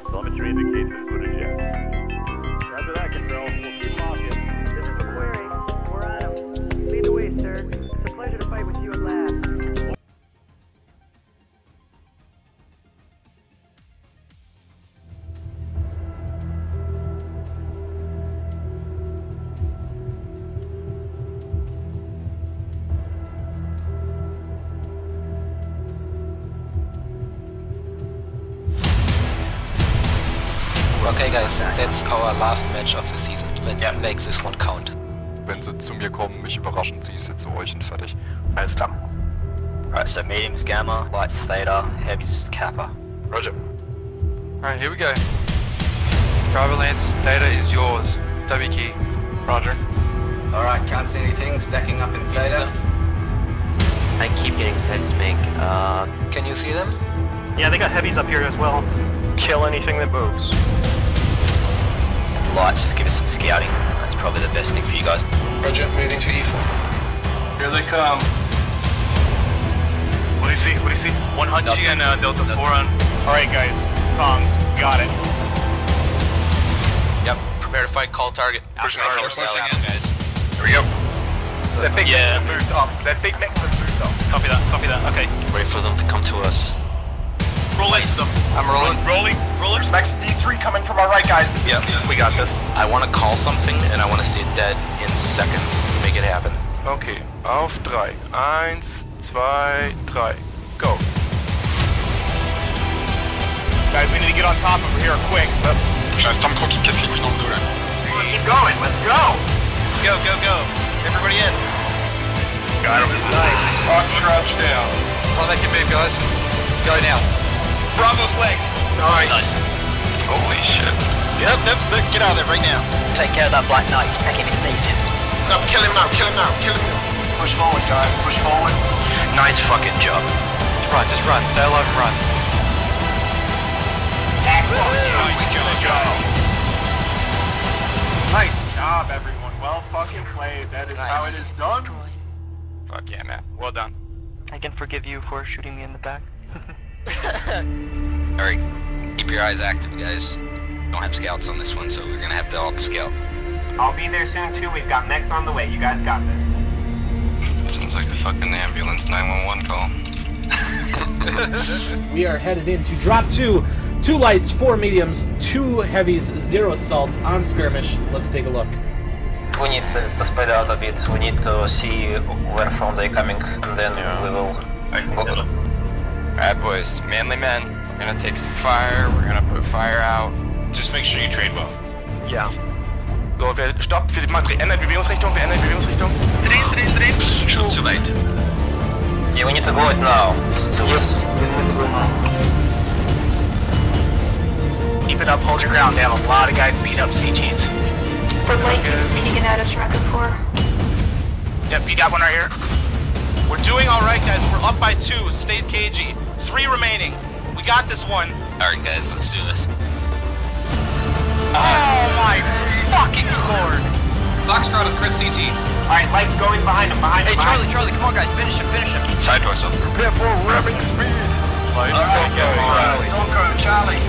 Telemetry indicates input eject. Roger that, Control. We'll keep locking. This is the query. We're on him. Lead the way, sir. It's a pleasure to fight with you at last. Okay guys, that's our last match of the season. Let's make this one count. Wenn sie zu mir kommen, mich überraschen, ziehe ich sie zu euch und fertig. Alles klar. Alright, so medium's Gamma, light's Theta, heavy's Kappa. Roger. Alright, here we go. Driver Lance, Theta is yours. W key. Roger. Alright, can't see anything. Stacking up in Theta. I keep getting seismic. Can you see them? Yeah, they got heavies up here as well. Kill anything that moves. Lights, just give us some scouting. That's probably the best thing for you guys. Roger, moving to E4. Here they come. What do you see? What do you see? 100 and Delta 4 on. Alright guys, comms, got it. Yep, prepare to fight, call target. Pushing out, guys. Here we go. That big mix moved up. That big mix has moved up. Copy that, okay. Wait for them to come to us. Roll into them. I'm rolling. Rolling. There's Max D3 coming from our right, guys. Yep, we got this. I want to call something and I want to see it dead in seconds. Make it happen. Okay, auf 3. 1, 2, 3. Go. Guys, we need to get on top over here quick. Stormcrow qui casse les couilles dans le dos là. Keep going, let's go! Go, go, go. Everybody in. Got him. Nice. Rock crouch down. That's all they can move, guys. Go now. Bravo's leg. Nice. Holy shit. Yep, get out of there right now. Take care of that Black Knight. Take him in pieces. So kill him now, kill him now, kill him now. Push forward, guys. Push forward. Nice fucking job. Just run. Stay alive and run. Nice job, everyone. Well fucking played. That is how it is done. Fuck yeah, man. Well done. I can forgive you for shooting me in the back. Alright, keep your eyes active, guys. Don't have scouts on this one, so we're gonna have to all scout. I'll be there soon too. We've got mechs on the way. You guys got this. Sounds like a fucking ambulance 911 call. We are headed into drop 2. 2 lights, 4 mediums, 2 heavies, 0 assaults on skirmish. Let's take a look. We need to spread out a bit. We need to see where from they're coming, and then we will. Alright boys, manly men. We're gonna take some fire, we're gonna put fire out. Just make sure you trade well. Ja. So, stopp, wir ändern Bewegungsrichtung, Drehen. Schon zu weit. Yeah, we need to go it now. Yes. Keep it up, hold your ground. They have a lot of guys beat up CGs. The light is peeking at us, Rapid 4. Yep, you got one right here. We're doing alright, guys. We're up by 2. Stay cagey. 3 remaining. We got this one. Alright, guys, let's do this. Oh my fucking lord! Foxtrot is grid CT. Alright, light's going behind him, Hey, Charlie, come on, guys. Finish him. Side doors up. Prepare for revving speed. Stormcrow, Charlie.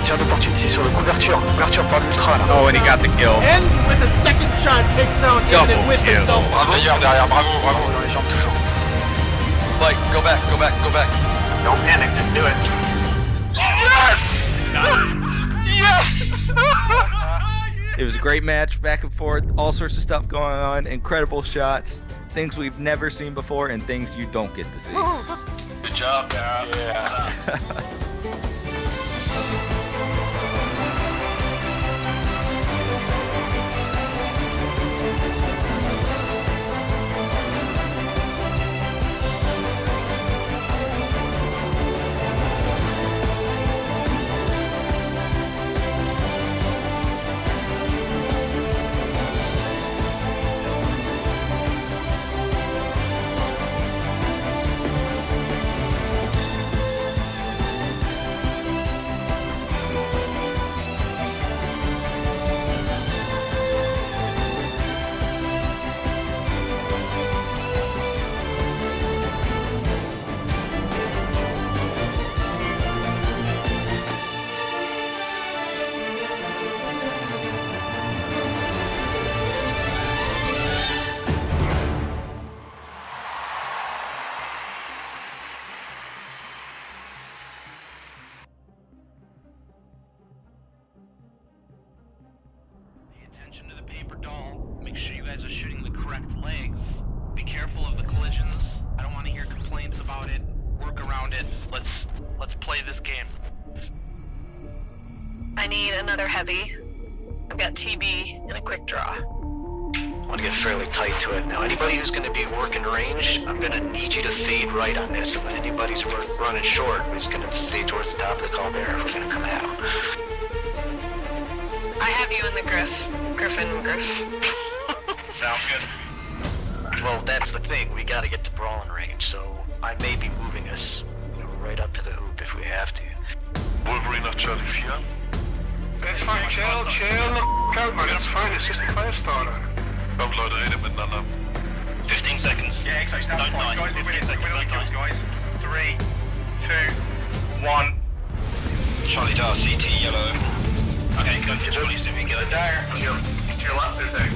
Tiens d'opportunité sur le couverture par l'ultra là. Oh, and he got the kill. And with a second shot, takes down Aiden with the double. Derrière, bravo. Dans les jambes toujours. Like, go back. Don't panic, just do it. Yes! Yes! It was a great match, back and forth, all sorts of stuff going on, incredible shots, things we've never seen before, and things you don't get to see. Good job, Dara. Yeah. Make sure you guys are shooting the correct legs. Be careful of the collisions. I don't want to hear complaints about it. Work around it. Let's play this game. I need another heavy. I've got TB and a quick draw. I want to get fairly tight to it. Now, anybody who's going to be working range, I'm going to need you to fade right on this. If anybody's running short, we're just going to stay towards the top of the caldera if we're going to come at them. I have you in the Griff. Griffin. Sounds good. Well, that's the thing. We got to get to brawling range, so I may be moving us, right up to the hoop if we have to. Wolverine nach Charlie 4. It's fine, chill the out, man. It's fine. It's just a 5-star. Komm, Leute, redet miteinander. 15 seconds. Yeah, exactly. Don't die. Guys, 15 seconds. Don't die. Guys. 3, 2, 1. Charlie Dar, CT, yellow. Okay, go. Get Charlie, see if we can get it there. To your left, there's there.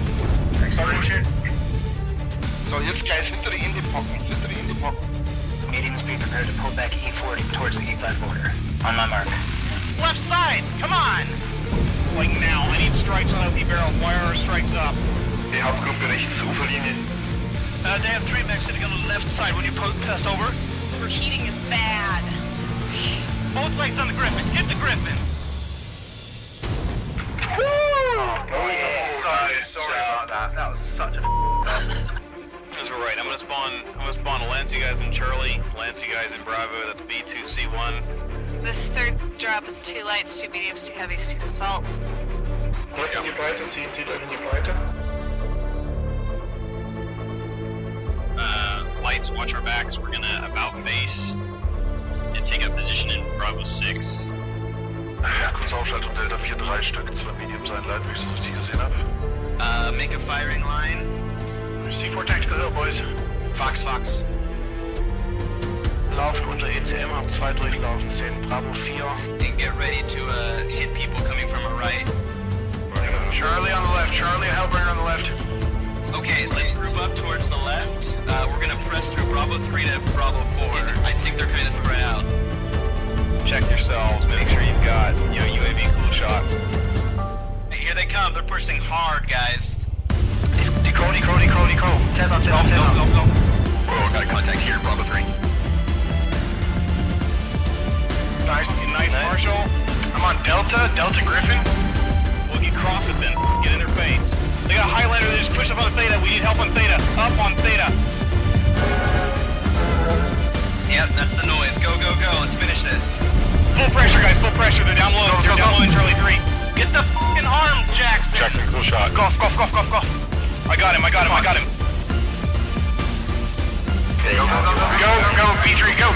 Sorry, shoot. So, jetzt guys, hinter die Indie-Pocken. Mediums be prepared to pull back E40 towards the E5 border. On my mark. Left side, come on! Like now, I need strikes on OP barrel. Wire our strikes up. Die Hauptgruppe rechts, Uferlinie. They have 3 mechs sitting on the left side when you pass over. Overheating is bad. Both legs on the Griffin. Hit the Griffin. Oh, yeah. Sorry about that. That was such a That's right. I'm gonna spawn Lance, you guys in Charlie, Lance, you guys in Bravo. That's B2C1. This third drop is 2 lights, 2 mediums, 2 heavies, 2 assaults. Jetzt in die Breite, zieht in die Breite. Lights, watch our backs. We're gonna about base and take up position in Bravo 6. Ja, kurz Aufschaltung, Delta 4, 3 Stück, 2 Mediums, ein Light, wie ich es richtig gesehen habe. Make a firing line. C4 Tactical Hill, boys. Fox. Laufen unter ECM, hab 2 durchlaufen, 10 Bravo 4. And get ready to hit people coming from our right. Charlie on the left, Charlie, a Hellbringer on the left. Okay, let's group up towards the left. We're gonna press through Bravo 3 to Bravo 4. I think they're kind of spread out. Check yourselves, make sure you've got, UAV cool shot. Hey, here they come, they're pushing hard, guys. Decro. Tez on. Go. Oh, got a contact here, Bravo 3. Nice, Marshall. I'm on Delta Griffin. Well, if you cross it then, get in their face. They got a highlighter, they just pushed up on Theta. We need help on Theta. Up on Theta. Yep, that's the noise. Go. Let's finish this. Full pressure, guys, full pressure. They're down low. They're down low in Charlie 3. Get the f***ing arm, Jackson. Jackson, cool shot. Cough. I got him. Okay, go, B3, go.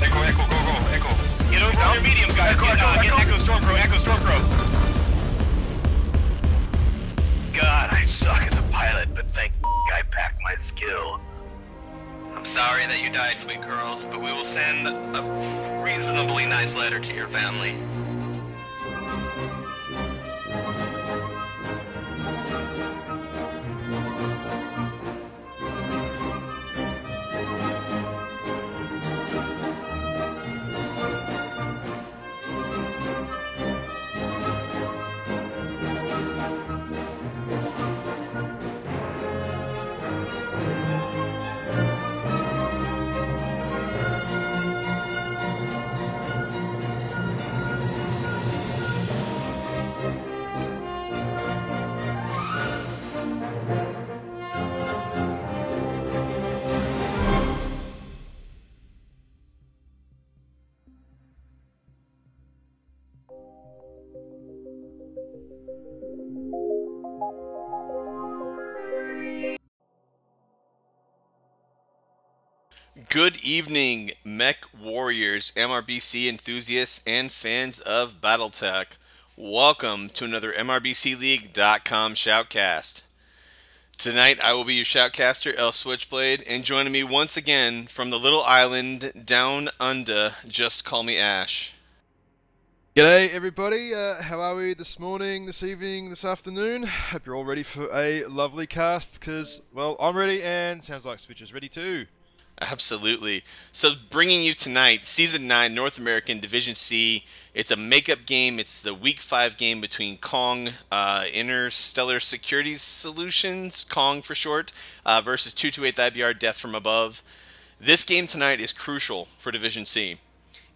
Echo, go. Get over on your medium, guys. Get Echo Stormcrow. God, I suck as a pilot, but thank I packed my skill. I'm sorry that you died, sweet girls, but we will send a reasonably nice letter to your family. Good evening, mech warriors, MRBC enthusiasts, and fans of Battletech. Welcome to another MRBCLeague.com Shoutcast. Tonight I will be your Shoutcaster, El Switchblade, and joining me once again from the little island down under, just call me Ash. G'day everybody, how are we this morning, this evening, this afternoon? Hope you're all ready for a lovely cast, because, well, I'm ready and sounds like Switch is ready too. Absolutely. So bringing you tonight, Season 9, North American Division C. It's a makeup game. It's the Week 5 game between Kong, Interstellar Securities Solutions, Kong for short, versus 228 IBR, Death from Above. This game tonight is crucial for Division C.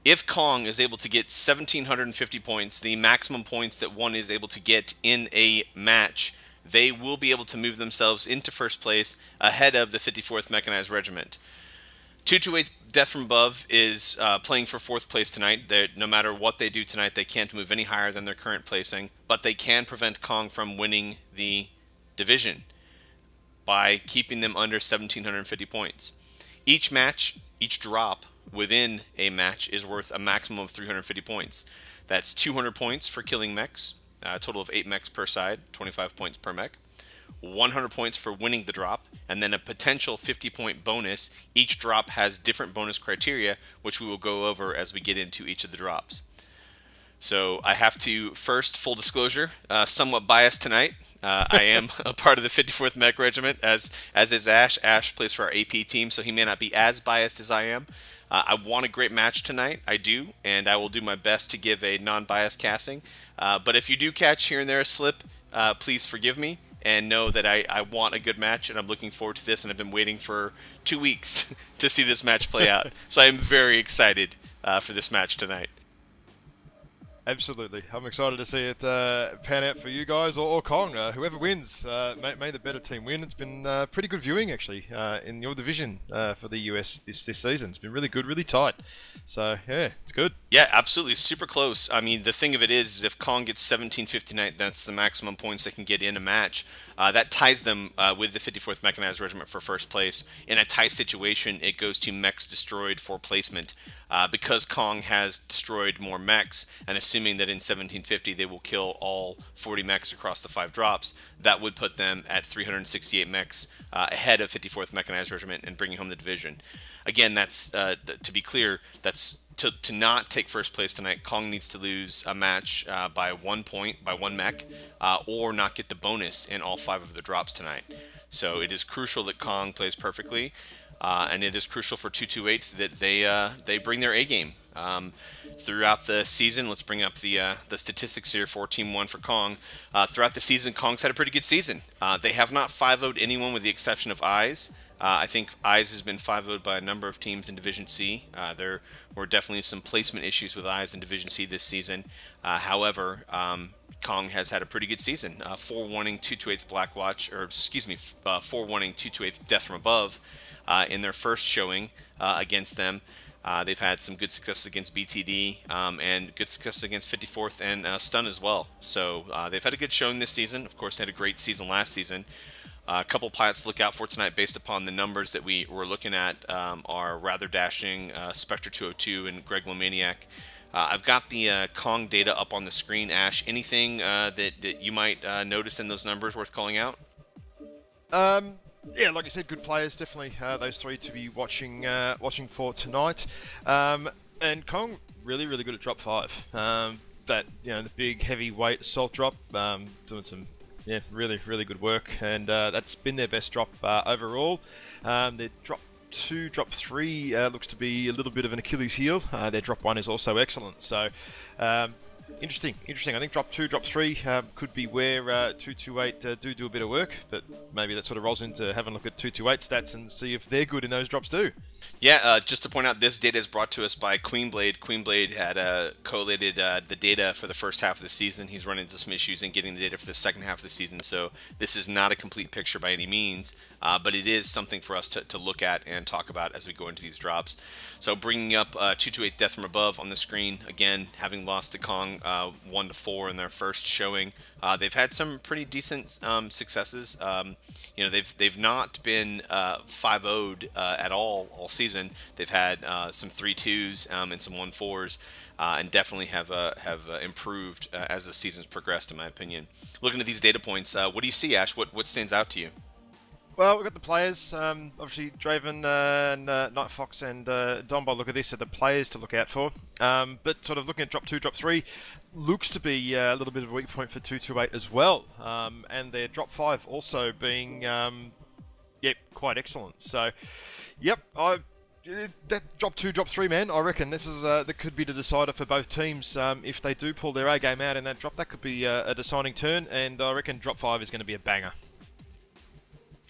If Kong is able to get 1,750 points, the maximum points that one is able to get in a match, they will be able to move themselves into first place ahead of the 54th Mechanized Regiment. 228 Death from Above is playing for 4th place tonight. No matter what they do tonight, they can't move any higher than their current placing, but they can prevent Kong from winning the division by keeping them under 1,750 points. Each match, each drop within a match is worth a maximum of 350 points. That's 200 points for killing mechs, a total of 8 mechs per side, 25 points per mech. 100 points for winning the drop, and then a potential 50-point bonus. Each drop has different bonus criteria, which we will go over as we get into each of the drops. So I have to first, full disclosure, somewhat biased tonight. I am a part of the 54th Mech Regiment, as is Ash. Ash plays for our AP team, so he may not be as biased as I am. I want a great match tonight. I do, and I will do my best to give a non-biased casting. But if you do catch here and there a slip, please forgive me. And know that I want a good match, and I'm looking forward to this, and I've been waiting for 2 weeks to see this match play out. So I am very excited for this match tonight. Absolutely. I'm excited to see it pan out for you guys or Kong. Whoever wins, may the better team win. It's been pretty good viewing, actually, in your division for the US this season. It's been really good, really tight. So, yeah, it's good. Yeah, absolutely. Super close. I mean, the thing of it is if Kong gets 1759, that's the maximum points they can get in a match. That ties them with the 54th Mechanized Regiment for first place. In a tie situation, it goes to mechs destroyed for placement. Because Kong has destroyed more mechs, and assuming that in 1750 they will kill all 40 mechs across the 5 drops, that would put them at 368 mechs ahead of 54th Mechanized Regiment and bringing home the division. Again, that's to be clear, that's to not take first place tonight. Kong needs to lose a match by 1 point, by 1 mech, or not get the bonus in all 5 of the drops tonight. So it is crucial that Kong plays perfectly. And it is crucial for 228 that they bring their A game throughout the season. Let's bring up the statistics here for Team 1 for Kong. Throughout the season, Kong's had a pretty good season. They have not 5-0'd anyone with the exception of Eyes. I think Eyes has been 5-0'd by a number of teams in Division C. There were definitely some placement issues with Eyes in Division C this season. However, Kong has had a pretty good season. 4-1-ing 228th Blackwatch, or excuse me, 4-1-ing 228th Death from Above. In their first showing against them. They've had some good success against BTD and good success against 54th and Stun as well. So they've had a good showing this season. Of course, they had a great season last season. A couple pilots to look out for tonight based upon the numbers that we were looking at are Rather Dashing, Spectre 202, and Greg Lomaniac. I've got the Kong data up on the screen. Ash, anything that you might notice in those numbers worth calling out? Yeah, like you said, good players. Definitely those 3 to be watching for tonight. And Kong really, really good at drop 5. That the big heavyweight assault drop, doing some really, really good work, and that's been their best drop overall. Their drop 2, drop 3 looks to be a little bit of an Achilles heel. Their drop 1 is also excellent. So. Interesting. I think drop 2, drop 3 could be where 228 do a bit of work, but maybe that sort of rolls into having a look at 228 stats and see if they're good in those drops too. Yeah, just to point out, this data is brought to us by Queenblade. Queenblade had collated the data for the first half of the season. He's run into some issues in getting the data for the second half of the season, so this is not a complete picture by any means, but it is something for us to look at and talk about as we go into these drops. So bringing up 228 Death from Above on the screen, again, having lost to Kong 1-4 in their first showing. They've had some pretty decent successes. They've not been 5-0'd at all season. They've had some 3-2s and some 1-4s, and definitely have improved as the season's progressed, in my opinion. Looking at these data points, what do you see, Ash? What stands out to you? Well, we've got the players, obviously Draven and Night Fox and Dombo. Look at this, are the players to look out for. But sort of looking at drop 2, drop 3, looks to be a little bit of a weak point for 228 as well. And their drop 5 also being, quite excellent. So, yep, that drop 2, drop 3, man. I reckon this is that could be the decider for both teams. If they do pull their A game out in that drop, that could be a deciding turn, and I reckon drop 5 is going to be a banger.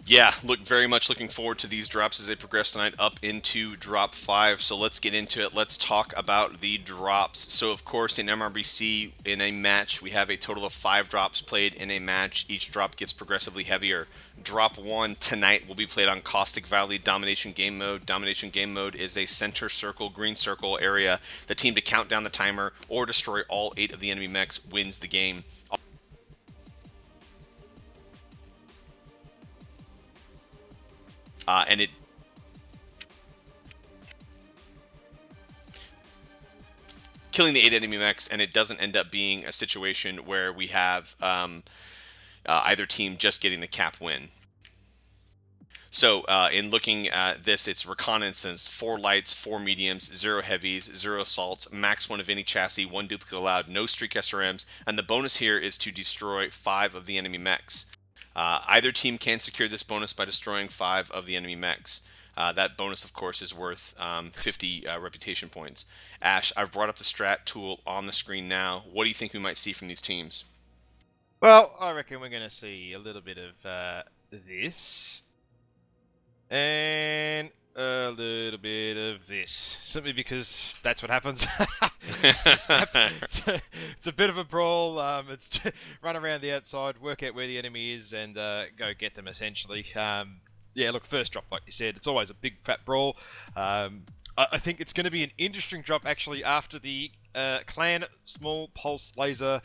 Yeah, very much looking forward to these drops as they progress tonight up into drop 5. So let's get into it. Let's talk about the drops. So of course in MRBC, in a match, we have a total of 5 drops played in a match. Each drop gets progressively heavier. Drop 1 tonight will be played on Caustic Valley Domination Game Mode. Domination Game Mode is a center circle, green circle area. The team to count down the timer or destroy all 8 of the enemy mechs wins the game. And it killing the 8 enemy mechs, and it doesn't end up being a situation where we have either team just getting the cap win. So in looking at this, it's reconnaissance, 4 lights, 4 mediums, 0 heavies, 0 assaults, max 1 of any chassis, 1 duplicate allowed, no streak SRMs, and the bonus here is to destroy 5 of the enemy mechs. Either team can secure this bonus by destroying 5 of the enemy mechs. That bonus, of course, is worth 50 reputation points. Ash, I've brought up the strat tool on the screen now. What do you think we might see from these teams? Well, I reckon we're going to see a little bit of this. And a little bit of this. Simply because that's what happens. It's a bit of a brawl. It's run around the outside, work out where the enemy is, and go get them, essentially. Yeah, look, first drop, like you said, it's always a big fat brawl. I think it's going to be an interesting drop, actually, after the clan small pulse laser.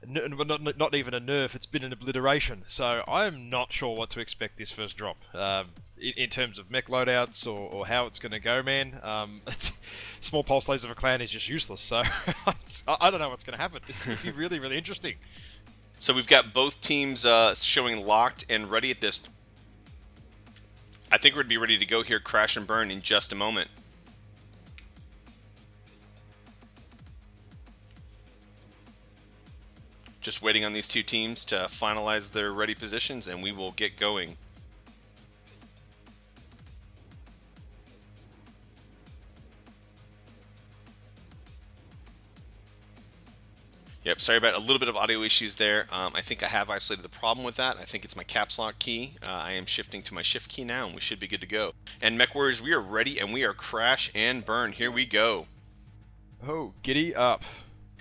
Not even a nerf, it's been an obliteration. So I'm not sure what to expect this first drop. In terms of mech loadouts or how it's going to go, man. Small pulse laser for clan is just useless, so I don't know what's going to happen. It's going to be really, really interesting. So we've got both teams showing locked and ready at this. I think we're going to be ready to go here, crash and burn in just a moment. Just waiting on these two teams to finalize their ready positions, and we will get going. Yep, sorry about a little bit of audio issues there. I think I have isolated the problem with that. I think it's my caps lock key. I am shifting to my shift key now, and we should be good to go. And Mech Warriors, we are ready, and we are crash and burn. Here we go. Oh, giddy up.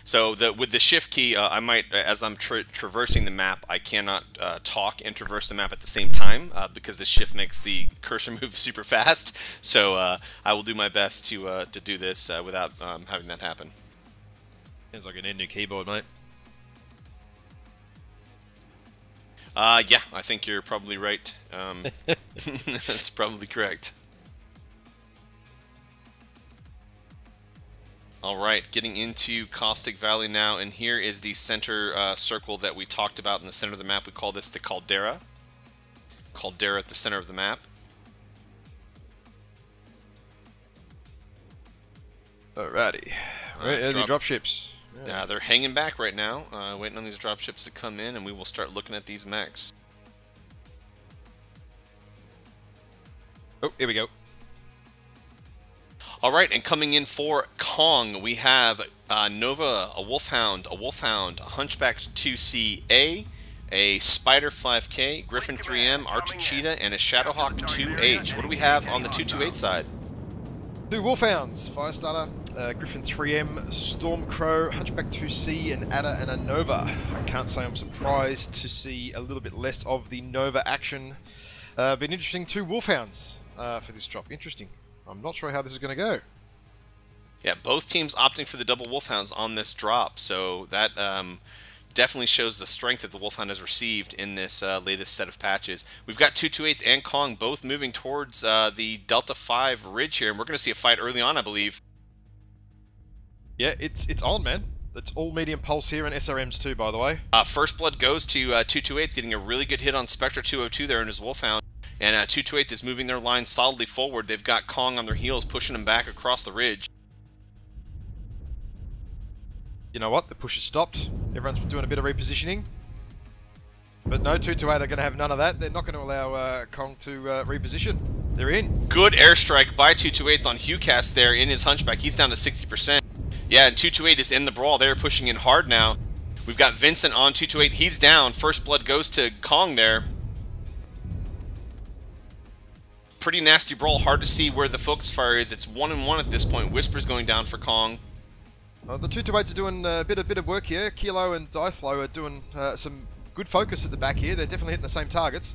So with the shift key, I might, as I'm traversing the map, I cannot talk and traverse the map at the same time because the shift makes the cursor move super fast. So I will do my best to do this without having that happen. Sounds like an new keyboard, mate. Yeah, I think you're probably right. That's probably correct. Alright, getting into Caustic Valley now, and here is the center circle that we talked about in the center of the map. We call this the Caldera. Caldera at the center of the map. Alrighty. Where are the dropships? Yeah, they're hanging back right now, waiting on these dropships to come in, and we will start looking at these mechs. Oh, here we go. Alright, and coming in for Kong, we have Nova, a Wolfhound, a Hunchback 2CA, a Spider 5K, Griffin 3M, Archer Cheetah, and a Shadowhawk 2H. What do we have on the 228 side? 2 Wolfhounds, Firestarter, Griffin 3M, Stormcrow, Hunchback 2C, and Adder and a Nova. I can't say I'm surprised to see a little bit less of the Nova action. Been interesting, 2 Wolfhounds for this drop. Interesting. I'm not sure how this is going to go. Yeah, both teams opting for the double Wolfhounds on this drop, so that definitely shows the strength that the Wolfhound has received in this latest set of patches. We've got 228 and Kong both moving towards the Delta 5 ridge here, and we're going to see a fight early on, I believe. Yeah, it's on, man. It's all medium pulse here and SRMs too, by the way. First blood goes to 228, getting a really good hit on Spectre 202 there in his Wolfhound. And 228 is moving their line solidly forward. They've got Kong on their heels, pushing them back across the ridge. You know what? The push has stopped. Everyone's doing a bit of repositioning. But no, 228 are going to have none of that. They're not going to allow Kong to reposition. They're in. Good airstrike by 228 on HughCast there in his hunchback. He's down to 60%. Yeah, and 228 is in the brawl. They're pushing in hard now. We've got Vincent on 228. He's down. First blood goes to Kong there. Pretty nasty brawl. Hard to see where the focus fire is. It's 1-1 at this point. Whisper's going down for Kong. The 228s are doing a bit of work here. Kilo and Dithlo are doing some good focus at the back here. They're definitely hitting the same targets.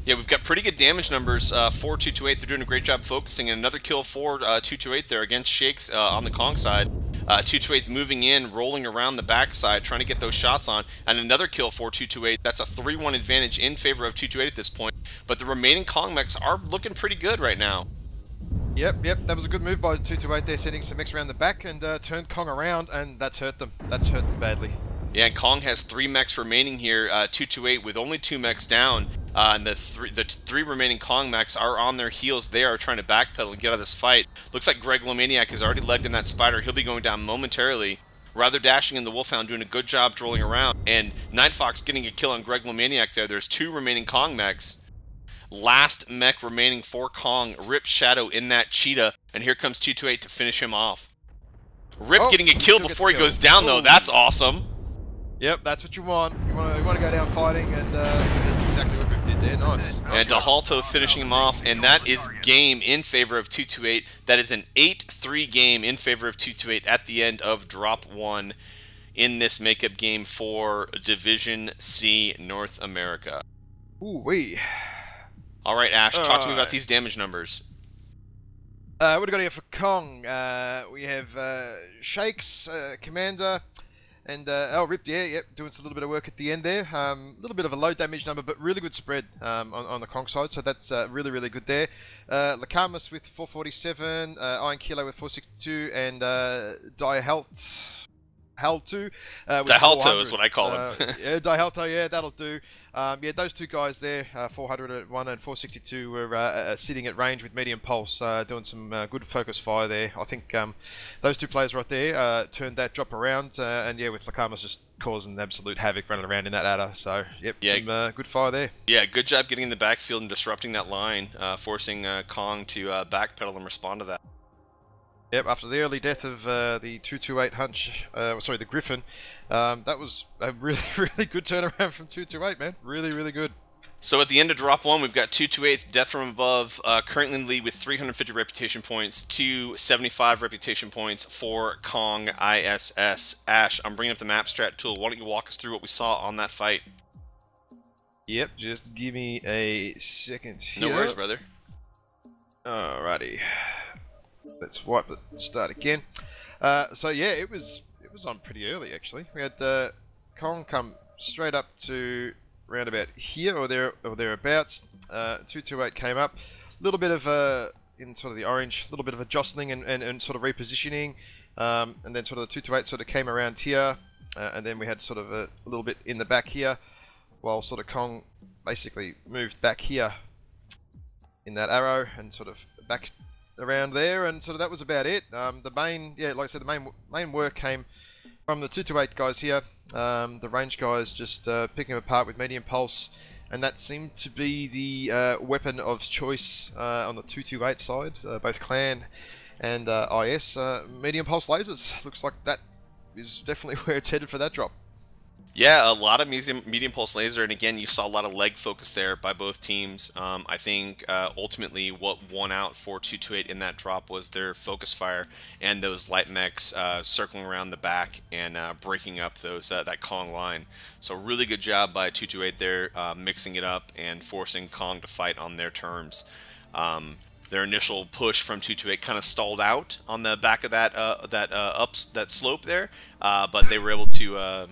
Yeah, we've got pretty good damage numbers for 228. They're doing a great job focusing. And another kill for 228 there against Shakes on the Kong side. 228 moving in, rolling around the backside, trying to get those shots on. And another kill for 228. That's a 3-1 advantage in favor of 228 at this point. But the remaining Kong mechs are looking pretty good right now. Yep, that was a good move by 228 there, sending some mechs around the back and turned Kong around, and that's hurt them. That's hurt them badly. Yeah, and Kong has 3 mechs remaining here, 228 with only 2 mechs down. And the three remaining Kong mechs are on their heels. They are trying to backpedal and get out of this fight. Looks like Greg Lomaniac has already legged in that spider. He'll be going down momentarily. Rather dashing in the Wolfhound, doing a good job trolling around. And Night Fox getting a kill on Greg Lomaniac there. There's 2 remaining Kong mechs. Last mech remaining for Kong. Rip Shadow in that Cheetah. And here comes 228 to finish him off. Rip getting a kill before he goes down, though. That's awesome. Yep, that's what you want. You want to go down fighting, and that's exactly what Rip did there. Nice. And DeHalto finishing him off, and that is game in favor of 228. That is an 8-3 game in favor of 228 at the end of Drop 1 in this makeup game for Division C North America. Ooh-wee. All right, Ash, talk to me about these damage numbers. What do we got here for Kong? We have Shakes, Commander, and Rip, doing a little bit of work at the end there. A little bit of a low damage number, but really good spread on the Kong side, so that's really, really good there. Lakamus with 447, Iron Kilo with 462, and Dihalto. Dihalto is what I call him. Yeah, Dihalto, yeah, that'll do. Those 2 guys there, 401 and 462, were sitting at range with medium pulse, doing some good focus fire there. I think those 2 players right there turned that drop around, and with Lakamus just causing absolute havoc running around in that adder. So, some good fire there. Yeah, good job getting in the backfield and disrupting that line, forcing Kong to backpedal and respond to that. Yep, after the early death of the 228 the Griffin, that was a really, really good turnaround from 228, man. Really, really good. So at the end of Drop 1, we've got 228, Death from Above, currently in the lead with 350 reputation points, 275 reputation points for Kong ISS. Ash, I'm bringing up the map strat tool. Why don't you walk us through what we saw on that fight? Yep, just give me a second here. No worries, brother. Alrighty. Let's wipe it. Start again. It was on pretty early actually. We had Kong come straight up to round about here or thereabouts. 228 came up. A little bit of in sort of the orange, a little bit of a jostling and sort of repositioning, and then sort of the 228 sort of came around here, and then we had sort of a little bit in the back here, while sort of Kong basically moved back here in that arrow and sort of back around there, and sort of that was about it. The main, like I said, the main work came from the 228 guys here. The range guys just picking them apart with medium pulse, and that seemed to be the weapon of choice on the 228 side, both Clan and IS. Medium pulse lasers. Looks like that is definitely where it's headed for that drop. Yeah, a lot of medium pulse laser, and again, you saw a lot of leg focus there by both teams. I think ultimately what won out for 228 in that drop was their focus fire and those light mechs circling around the back and breaking up those that Kong line. So really good job by 228 there, mixing it up and forcing Kong to fight on their terms. Their initial push from 228 kind of stalled out on the back of that slope there, but they were able to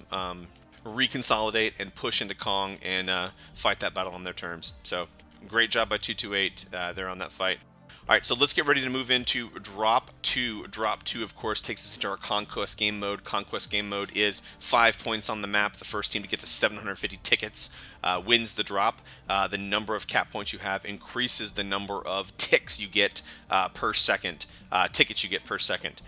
reconsolidate and push into Kong and fight that battle on their terms. So great job by 228 there on that fight. Alright, so let's get ready to move into Drop 2. Drop 2, of course, takes us into our Conquest game mode. Conquest game mode is 5 points on the map. The first team to get to 750 tickets wins the drop. The number of cap points you have increases the number of ticks you get per second. tickets you get per second.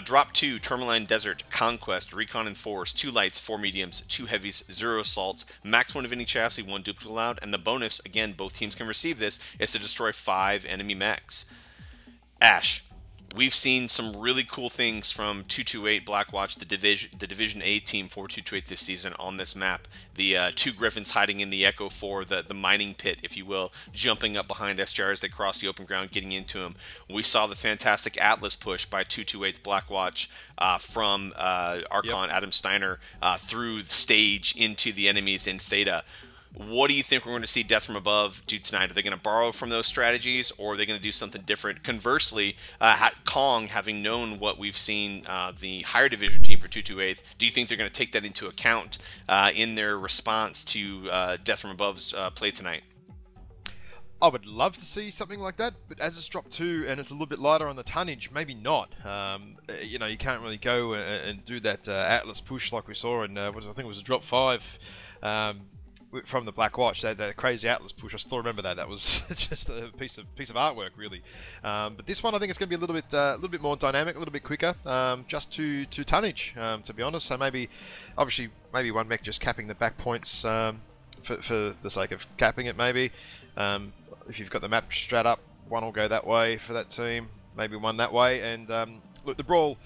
Drop 2, Tourmaline Desert, Conquest, Recon and Force, 2 lights, 4 mediums, 2 heavies, 0 assaults, max 1 of any chassis, 1 duplicate allowed, and the bonus, again, both teams can receive this, is to destroy 5 enemy mechs. Ash, we've seen some really cool things from 228 Blackwatch, the Division A team for 228 this season on this map. The 2 Griffins hiding in the Echo 4, the mining pit, if you will, jumping up behind SGR as they cross the open ground, getting into him. We saw the fantastic Atlas push by 228 Blackwatch from Archon Adam Steiner through the stage into the enemies in Theta. What do you think we're going to see Death from Above do tonight? Are they going to borrow from those strategies, or are they going to do something different? Conversely, Kong, having known what we've seen the higher division team for 228, do you think they're going to take that into account in their response to Death from Above's play tonight? I would love to see something like that, but as it's drop 2 and it's a little bit lighter on the tonnage, maybe not. You know, you can't really go and do that Atlas push like we saw in, I think it was a drop 5. From the Black Watch, that crazy Atlas push. I still remember that. That was just a piece of artwork, really. But this one, I think it's going to be a little bit more dynamic, a little bit quicker, just to tonnage, to be honest. So maybe one mech just capping the back points for the sake of capping it. Maybe if you've got the map strat up, one will go that way for that team. Maybe one that way. And look, the brawl.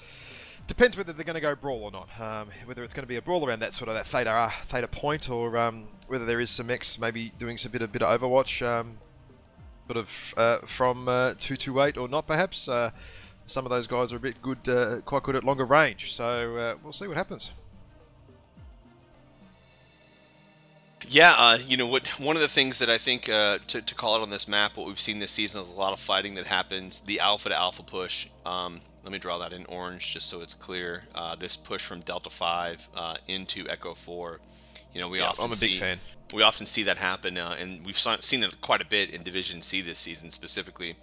Depends whether they're going to go brawl or not. Whether it's going to be a brawl around that sort of that Theta point, or whether there is some X maybe doing some bit of Overwatch, from 228 or not perhaps. Some of those guys are a bit good, quite good at longer range. So we'll see what happens. Yeah, you know what? One of the things that I think to call out on this map, what we've seen this season is a lot of fighting that happens. The alpha to alpha push. Let me draw that in orange just so it's clear. This push from Delta 5 into Echo 4. You know, I'm a big fan. We often see that happen, and we've seen it quite a bit in Division C this season specifically.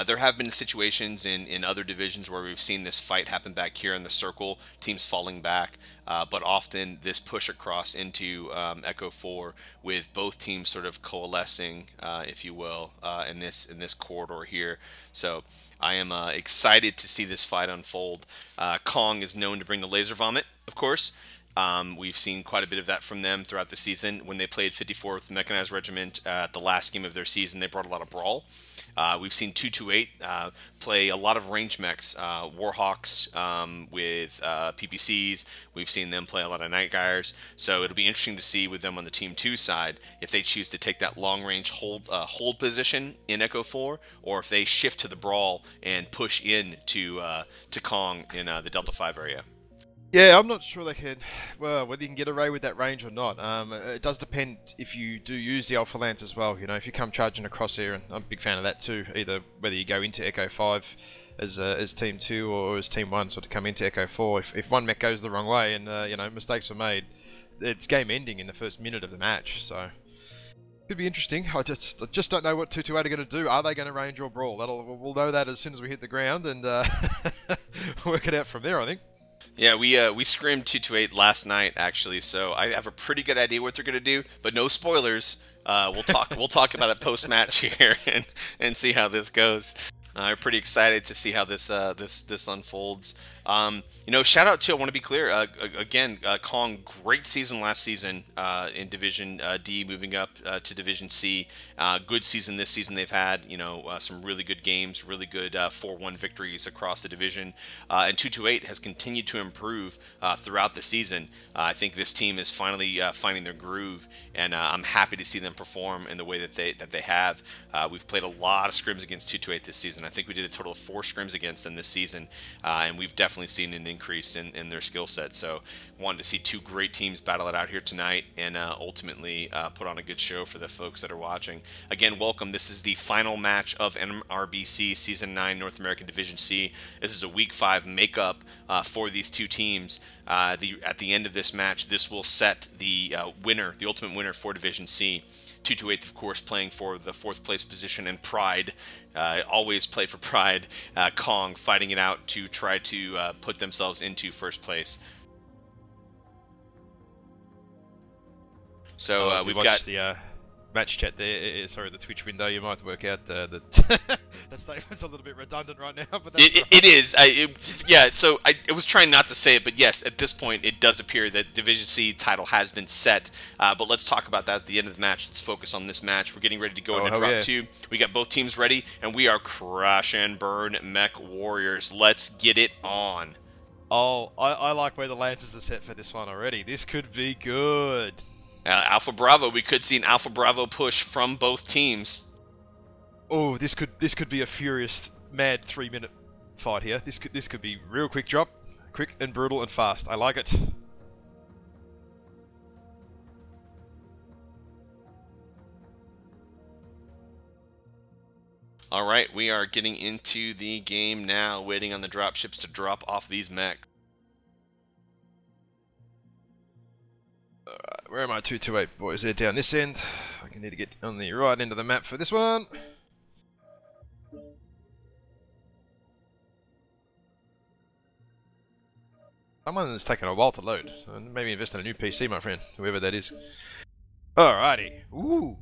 There have been situations in other divisions where we've seen this fight happen back here in the circle, teams falling back, but often this push across into Echo 4 with both teams sort of coalescing, if you will, in this corridor here. So I am excited to see this fight unfold. Kong is known to bring the laser vomit, of course. We've seen quite a bit of that from them throughout the season. When they played 54th Mechanized Regiment at the last game of their season, they brought a lot of brawl. We've seen 228 play a lot of range mechs, Warhawks with PPCs. We've seen them play a lot of Night Gyres. So it'll be interesting to see with them on the Team 2 side if they choose to take that long-range hold position in Echo 4, or if they shift to the brawl and push in to Kong in the Delta 5 area. Yeah, I'm not sure they can, well, whether you can get away with that range or not. It does depend if you do use the Alpha Lance as well. You know, if you come charging across here, and I'm a big fan of that too, either whether you go into Echo 5 as Team 2 or as Team 1, sort of come into Echo 4. If one mech goes the wrong way and, you know, mistakes were made, it's game ending in the first minute of the match, so... Could be interesting. I just don't know what 228 are going to do. Are they going to range or brawl? We'll know that as soon as we hit the ground and work it out from there, I think. Yeah, we scrimmed 228 last night actually, so I have a pretty good idea what they're gonna do, but no spoilers. We'll talk about it post match here and see how this goes. I'm pretty excited to see how this unfolds. You know, shout out to, I want to be clear, again, Kong, great season last season in Division D, moving up to Division C. Good season this season they've had, you know, some really good games, really good 4-1 victories across the division. And 228 has continued to improve throughout the season. I think this team is finally finding their groove, and I'm happy to see them perform in the way that they have. We've played a lot of scrims against 228 this season. I think we did a total of 4 scrims against them this season, and we've definitely seen an increase in their skill set. So wanted to see 2 great teams battle it out here tonight, and ultimately put on a good show for the folks that are watching. Again, welcome. This is the final match of MRBC Season 9 North American Division C. This is a Week 5 makeup for these 2 teams. At the end of this match, this will set the winner, the ultimate winner for Division C. 228, of course, playing for the 4th place position, and Pride, always play for Pride. Kong fighting it out to try to put themselves into 1st place. So we've got the match chat there, sorry, the Twitch window, you might work out that that statement's a little bit redundant right now. But that's right. It is. Yeah, so I was trying not to say it, but yes, at this point, it does appear that Division C title has been set. But let's talk about that at the end of the match. Let's focus on this match. We're getting ready to go into Drop 2. We got both teams ready, and we are crash and burn Mech Warriors. Let's get it on. Oh, I like where the lances are set for this one already. This could be good. Alpha Bravo, we could see an Alpha Bravo push from both teams. Oh, this could be a furious, mad 3-minute fight here. This could be real quick drop, quick and brutal and fast. I like it. All right, we are getting into the game now, waiting on the drop ships to drop off these mechs. Alright, where are my 228 boys? They're down this end. I need to get on the right end of the map for this one. Someone is taking a while to load. So maybe invest in a new PC, my friend, whoever that is. Alrighty. Ooh.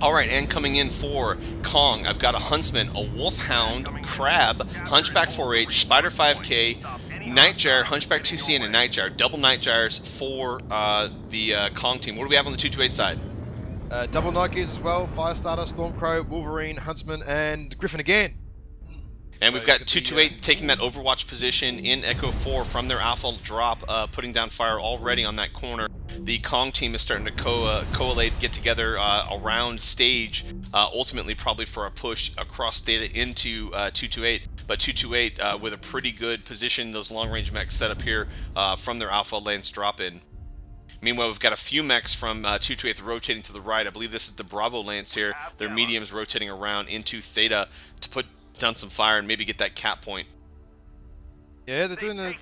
Alright, and coming in for Kong, I've got a Huntsman, a Wolfhound, Crab, Hunchback 4H, Spider 5K, Nightjar, Hunchback 2C, and a Nightjar. Double Nightjars for the Kong team. What do we have on the 228 side? Double Nikes as well, Firestarter, Stormcrow, Wolverine, Huntsman, and Griffin again. And we've got 228 taking that Overwatch position in Echo 4 from their Alpha drop, putting down fire already on that corner. The Kong team is starting to coalesce, get together around stage, ultimately probably for a push across data into 228. But 228 with a pretty good position, those long-range mechs set up here from their Alpha lance drop-in. Meanwhile, we've got a few mechs from 228 rotating to the right. I believe this is the Bravo lance here. Their mediums rotating around into Theta to put down some fire and maybe get that cap point. Yeah, they're doing the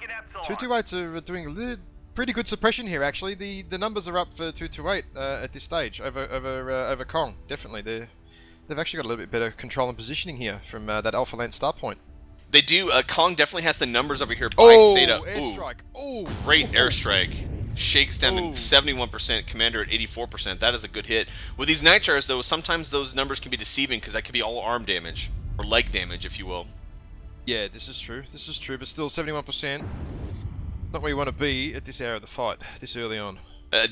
228s are doing a pretty good suppression here. Actually, the numbers are up for 228 at this stage over Kong. Definitely, they've actually got a little bit better control and positioning here from that Alpha Lance start point. They do. Kong definitely has the numbers over here by Theta. Airstrike. Ooh, great airstrike. Shakes down to 71%, Commander at 84%. That is a good hit. With these Nightjars, though, sometimes those numbers can be deceiving because that could be all arm damage. Or leg damage, if you will. Yeah, this is true. This is true, but still 71%. Not where you want to be at this hour of the fight, this early on.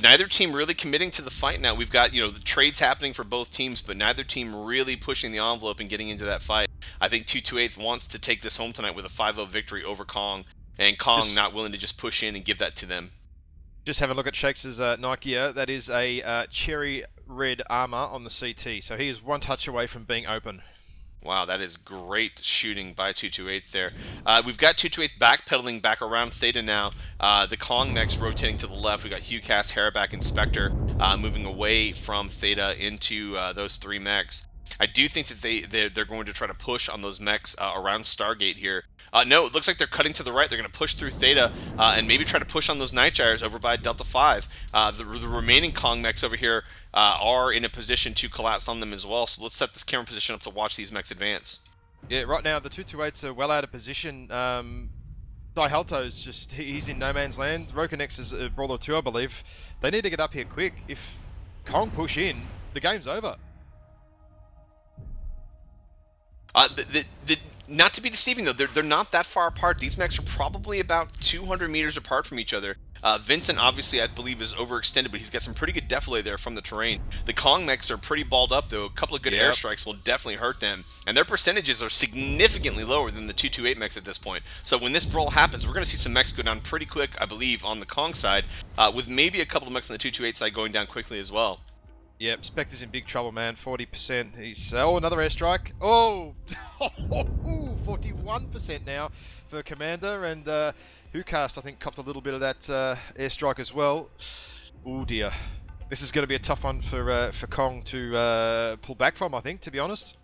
Neither team really committing to the fight now. We've got, the trades happening for both teams, but neither team really pushing the envelope and getting into that fight. I think 228 wants to take this home tonight with a 5-0 victory over Kong, and Kong not willing to just push in and give that to them. Just have a look at Shakes' Nike. That is a cherry red armor on the CT, so he is one touch away from being open. Wow, that is great shooting by 228 there. We've got 228 backpedaling back around Theta now. The Kong mechs rotating to the left. We've got Hughcast, Harraback, and Spectre moving away from Theta into those three mechs. I do think that they're going to try to push on those mechs around Stargate here. No, it looks like they're cutting to the right. They're going to push through Theta and maybe try to push on those Nightjars over by Delta 5. The remaining Kong mechs over here are in a position to collapse on them as well. So let's set this camera position up to watch these mechs advance. Yeah, right now the 228s are well out of position. Daihalto's just, he's in no man's land. Rokanex is a Brawler 2, I believe. They need to get up here quick. If Kong push in, the game's over. Not to be deceiving, though, they're not that far apart. These mechs are probably about 200 meters apart from each other. Vincent, obviously, I believe, is overextended, but he's got some pretty good defilade there from the terrain. The Kong mechs are pretty balled up, though. A couple of good airstrikes will definitely hurt them, and their percentages are significantly lower than the 228 mechs at this point. So when this brawl happens, we're going to see some mechs go down pretty quick, I believe, on the Kong side, with maybe a couple of mechs on the 228 side going down quickly as well. Yep, Spectre's in big trouble, man. 40%. He's another airstrike. Oh, 41% now for Commander, and Hughcast, I think, copped a little bit of that airstrike as well. Oh dear, this is going to be a tough one for Kong to pull back from, I think, to be honest.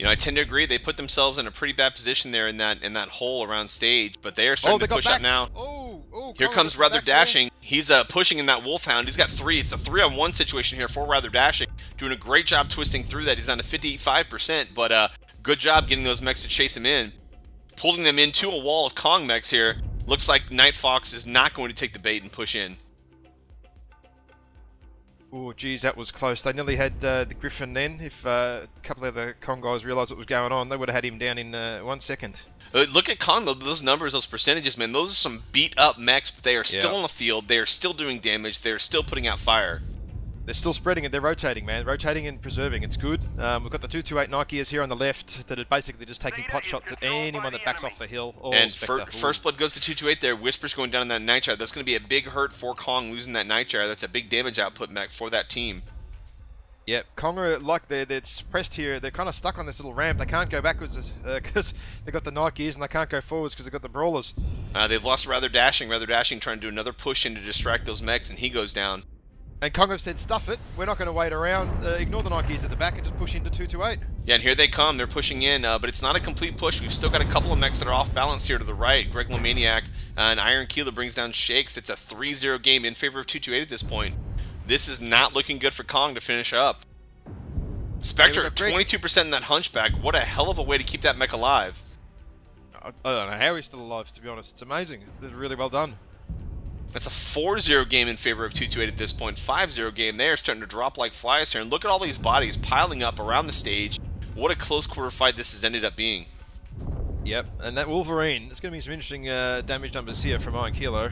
I tend to agree. They put themselves in a pretty bad position there in that hole around stage, but they are starting to push up now. Here comes Rather Dashing. He's pushing in that Wolfhound. He's got three. It's a 3-on-1 situation here for Rather Dashing. Doing a great job twisting through that. He's on a 55%, but good job getting those mechs to chase him in. Pulling them into a wall of Kong mechs here. Looks like Night Fox is not going to take the bait and push in. Oh, geez, that was close. They nearly had the Griffin then. If a couple of the Kong guys realised what was going on, they would have had him down in 1 second. Look at Kong, those numbers, those percentages, man. Those are some beat-up mechs, but they are still on the field. They are still doing damage. They are still putting out fire. They're still spreading it. They're rotating, man. Rotating and preserving. It's good. We've got the 228 Nikeas here on the left that are basically just taking pot shots at anyone that backs off the hill. And first blood goes to 228 there. Whisper's going down in that Night Gyre. That's going to be a big hurt for Kong losing that Night Gyre. That's a big damage output mech for that team. Yep, Kong are like they're suppressed here. They're kind of stuck on this little ramp. They can't go backwards because they've got the Nikeas, and they can't go forwards because they've got the Brawlers. They've lost Rather Dashing. Rather Dashing trying to do another push in to distract those mechs, and he goes down. And Kong have said, stuff it. We're not going to wait around. Ignore the Nikeas at the back and just push into 228. Yeah, and here they come. They're pushing in, but it's not a complete push. We've still got a couple of mechs that are off balance here to the right. Greg Lomaniac and Iron Keeler brings down Shakes. It's a 3-0 game in favor of 228 at this point. This is not looking good for Kong to finish up. Spectre, 22% in that Hunchback. What a hell of a way to keep that mech alive. I don't know how he's still alive, to be honest. It's amazing. It's really well done. That's a 4-0 game in favor of 228 at this point. 5-0 game. They are starting to drop like flies here. And look at all these bodies piling up around the stage. What a close quarter fight this has ended up being. Yep, and that Wolverine, there's going to be some interesting damage numbers here from Iron Kilo.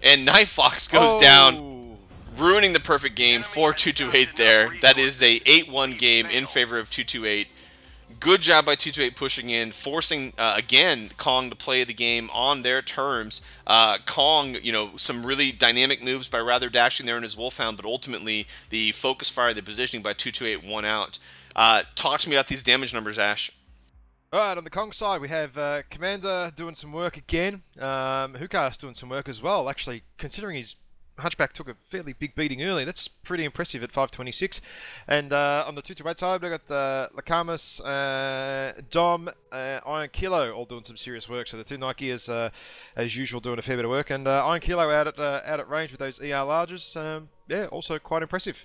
And Night Fox goes down, ruining the perfect game for 228 there. That is a 8-1 game in favor of 228. Good job by 228 pushing in, forcing, again, Kong to play the game on their terms. Kong, you know, some really dynamic moves by Rather Dashing there in his Wolfhound, but ultimately the focus fire, the positioning by 228 won out. Talk to me about these damage numbers, Ash. Alright, on the Kong side, we have Commander doing some work again. Hukar's doing some work as well. Actually, considering his Hunchback took a fairly big beating early, that's pretty impressive at 526. And on the 228 side, we've got Lakamas, Dom, Iron Kilo all doing some serious work. So the two Nikeas, as usual, doing a fair bit of work. And Iron Kilo out at range with those ER larges. Yeah, also quite impressive.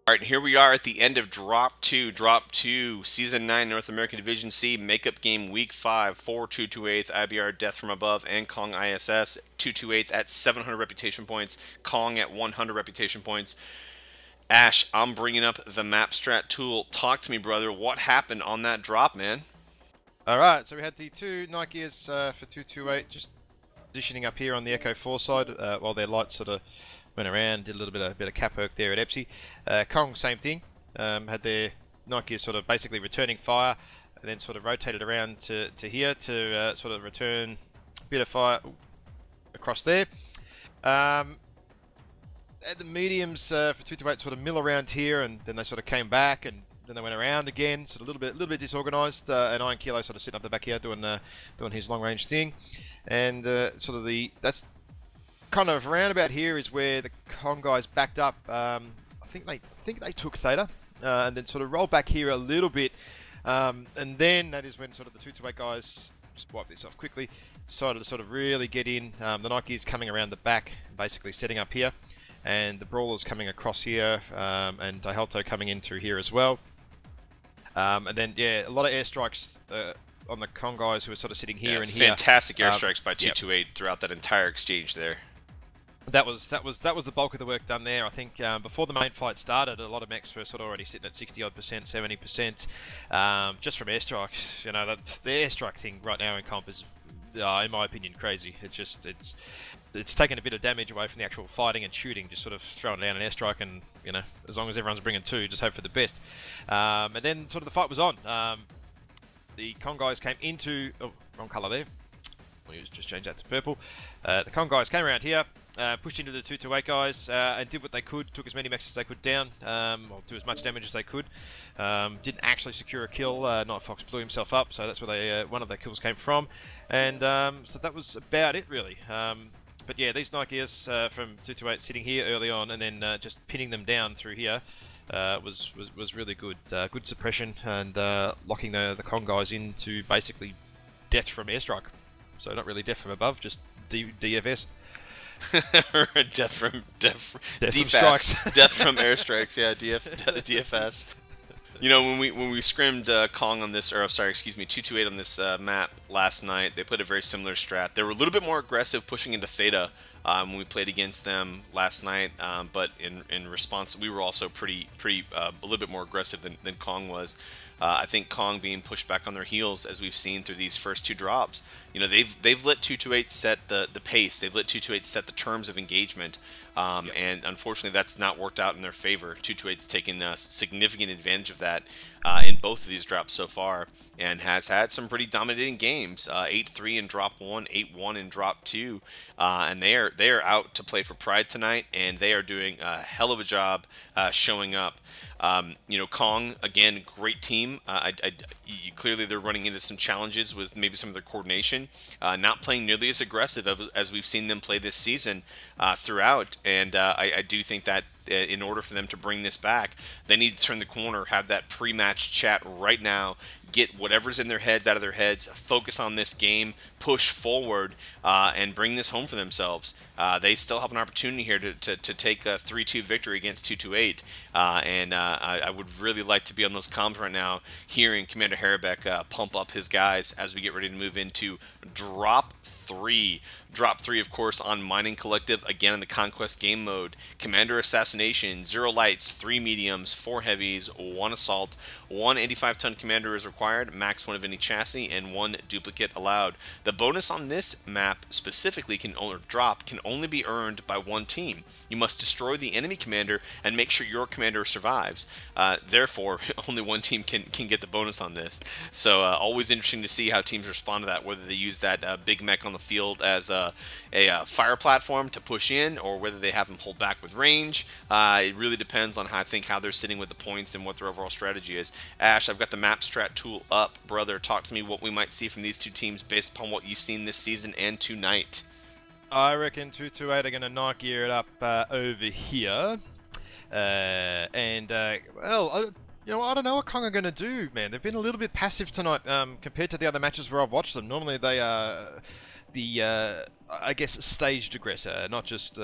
Alright, here we are at the end of Drop 2. Drop 2, Season 9, North American Division C, Makeup Game Week 5 for 228, IBR Death from Above, and Kong ISS. 228 at 700 reputation points, Kong at 100 reputation points. Ash, I'm bringing up the map strat tool. Talk to me, brother. What happened on that drop, man? Alright, so we had the two Nikeas for 228 just positioning up here on the Echo 4 side while their lights sort of went around, did a little bit of cap work there at Epsy. Kong, same thing. Had their Nikeas sort of basically returning fire, and then sort of rotated around to here to sort of return a bit of fire across there. Had the mediums for 228 sort of mill around here, and then they sort of came back, and then they went around again, sort of a little bit disorganised. And Iron Kilo sort of sitting up the back here doing his long range thing, and sort of that's kind of around about here is where the Kong guys backed up. I think they took Theta, and then sort of rolled back here a little bit, and then that is when sort of the 228 guys, just wipe this off quickly, decided to sort of really get in. The Nike's coming around the back, basically setting up here, and the Brawlers coming across here, and Daihalto coming in through here as well. And then yeah, a lot of airstrikes on the Kong guys who are sort of sitting here and here. Fantastic airstrikes by 228 throughout that entire exchange there. That was the bulk of the work done there. I think before the main fight started, a lot of mechs were sort of already sitting at 60-odd%, 70%, just from airstrikes. You know, the airstrike thing right now in comp is, in my opinion, crazy. It's taken a bit of damage away from the actual fighting and shooting, just sort of throwing down an airstrike, and you know, as long as everyone's bringing two, just hope for the best. And then sort of the fight was on. The Kong guys came into wrong colour there. We'll just change that to purple. The Kong guys came around here. Pushed into the 228 guys and did what they could, took as many mechs as they could down, or do as much damage as they could. Didn't actually secure a kill. Night Fox blew himself up, so that's where one of their kills came from. And so that was about it, really. But yeah, these Nikeas from 228 sitting here early on, and then just pinning them down through here was really good. Good suppression, and locking the Kong guys into basically death from airstrike. So not really death from above, just DFS. death from DFS. Death from airstrikes. Yeah, DFS. You know, when we scrimmed Kong on this, or sorry, excuse me, 228 on this map last night, they played a very similar strat. They were a little bit more aggressive, pushing into Theta. when we played against them last night. But in response, we were also pretty a little bit more aggressive than Kong was. I think Kong being pushed back on their heels, as we've seen through these first 2 drops. You know, they've let 228 set the pace. They've let 228 set the terms of engagement. And unfortunately, that's not worked out in their favor. 228's taken a significant advantage of that in both of these drops so far, and has had some pretty dominating games. 8-3 in drop 1, 8-1 in drop 2, and they are out to play for pride tonight, and they are doing a hell of a job showing up. You know, Kong, again, great team. Clearly they're running into some challenges with maybe some of their coordination, not playing nearly as aggressive as we've seen them play this season throughout. And I do think that in order for them to bring this back, they need to turn the corner, have that pre-match chat right now, get whatever's in their heads out of their heads, focus on this game, push forward, and bring this home for themselves. They still have an opportunity here to take a 3-2 victory against 228, and I would really like to be on those comms right now, hearing Commander Harabek pump up his guys as we get ready to move into drop 3. Drop 3, of course, on Mining Collective, again in the Conquest game mode. Commander Assassination, 0 lights, 3 mediums, 4 heavies, 1 assault, 1 85-ton commander is required, max 1 of any chassis, and 1 duplicate allowed. The bonus on this map specifically can only be earned by 1 team. You must destroy the enemy commander and make sure your commander survives. Therefore, only 1 team can get the bonus on this. So always interesting to see how teams respond to that, whether they use that big mech on the field as a fire platform to push in, or whether they have them hold back with range. It really depends on how they're sitting with the points and what their overall strategy is. Ash, I've got the map strat tool up. Brother, talk to me what we might see from these 2 teams based upon what you've seen this season and tonight. I reckon 228 are going to night gear it up over here. Well, you know, I don't know what Kong are going to do, man. They've been a little bit passive tonight compared to the other matches where I've watched them. Normally they are I guess, staged aggressor, not just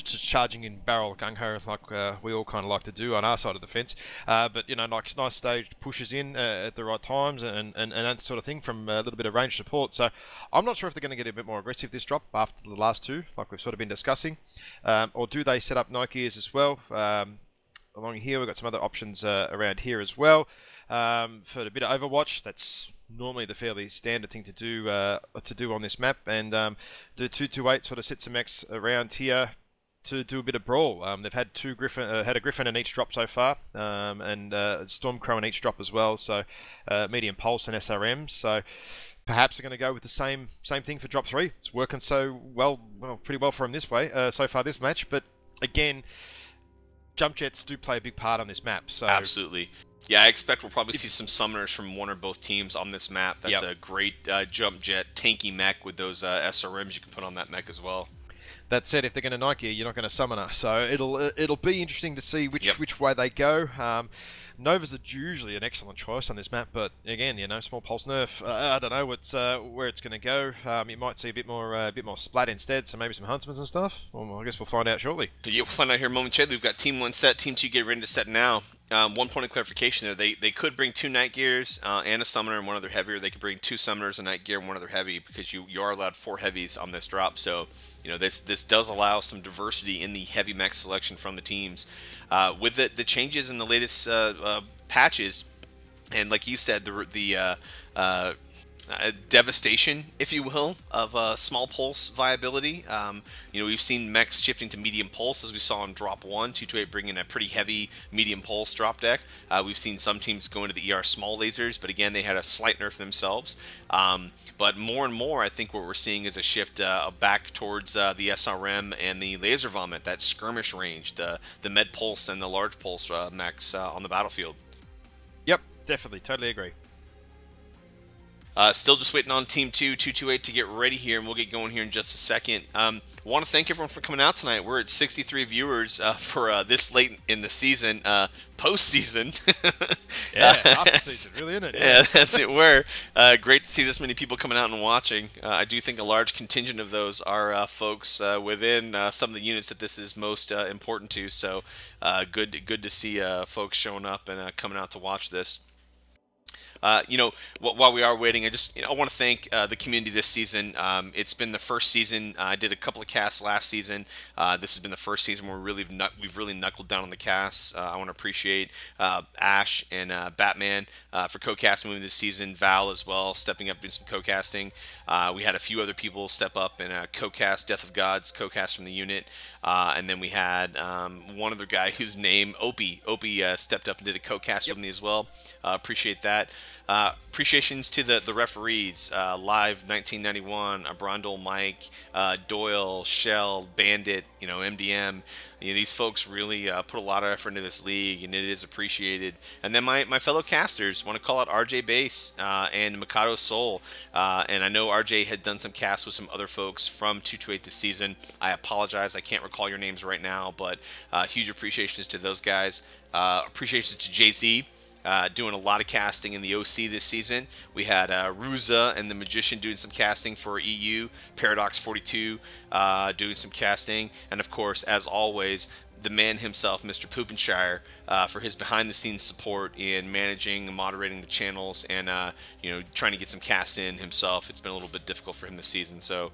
charging in barrel gung-ho like we all kind of like to do on our side of the fence. But, you know, like nice staged pushes in at the right times and that sort of thing from a little bit of range support. So I'm not sure if they're going to get a bit more aggressive this drop after the last 2, like we've sort of been discussing. Or do they set up night gears as well? Along here, we've got some other options around here as well. For a bit of Overwatch, that's normally the fairly standard thing to do on this map, and do 228 sort of set some X around here to do a bit of brawl. They've had had a Griffin in each drop so far, and Stormcrow in each drop as well. So medium pulse and SRM. So perhaps they're going to go with the same thing for drop 3. It's working so pretty well for them this way so far this match. But again, jump jets do play a big part on this map. So absolutely. Yeah, I expect we'll probably see some summoners from one or both teams on this map. That's a great jump jet, tanky mech with those SRMs you can put on that mech as well. That said, if they're going to night gear, you're not going to summon her. So it'll be interesting to see which way they go. Novas are usually an excellent choice on this map, but again, you know, small pulse nerf. I don't know where it's going to go. You might see a bit more splat instead. So maybe some huntsmen and stuff. Well, I guess we'll find out shortly. Yeah, we'll find out here momentarily. We've got Team 1 set, Team 2 get ready to set now. 1 point of clarification there. They could bring 2 night gears and a summoner and 1 other heavy, or they could bring 2 summoners, a night gear, and 1 other heavy, because you are allowed 4 heavies on this drop. So, you know, this does allow some diversity in the heavy mech selection from the teams. With the changes in the latest patches, and like you said, the devastation, if you will, of small pulse viability. You know, we've seen mechs shifting to medium pulse, as we saw in drop 1, 228 bringing a pretty heavy medium pulse drop deck. We've seen some teams go into the ER small lasers, but again, they had a slight nerf themselves. But more and more, I think what we're seeing is a shift back towards the SRM and the laser vomit, that skirmish range, the med pulse and the large pulse mechs on the battlefield. Yep, definitely, totally agree. Still just waiting on Team 2, 228 to get ready here, and we'll get going here in just a second. Want to thank everyone for coming out tonight. We're at 63 viewers for this late in the season, postseason. Yeah, after season, really, isn't it? Yeah, that's it. We're great to see this many people coming out and watching. I do think a large contingent of those are folks within some of the units that this is most important to. So good to see folks showing up and coming out to watch this. You know, while we are waiting, I want to thank the community this season. It's been the first season. I did a couple of casts last season. This has been the first season where we've really knuckled down on the casts. I want to appreciate Ash and Batman for co-casting this season. Val as well, stepping up doing some co-casting. We had a few other people step up and co-cast Death of Gods, co-cast from the unit. And then we had one other guy whose name, Opie stepped up and did a co-cast with me as well. Appreciate that. Appreciations to the referees, Live 1991, Brondel, Mike, Doyle, Shell, Bandit, MDM. These folks really put a lot of effort into this league, and it is appreciated. And then my fellow casters, want to call out RJ Base and Mikado Soul. And I know RJ had done some casts with some other folks from 228 this season. I apologize, I can't recall your names right now, but huge appreciations to those guys. Appreciations to JZ. Doing a lot of casting in the OC this season. We had Ruza and the Magician doing some casting for EU, Paradox 42 doing some casting, and of course, as always, the man himself, Mr. Poopenshire, for his behind-the-scenes support in managing and moderating the channels and trying to get some cast in himself. It's been a little bit difficult for him this season, so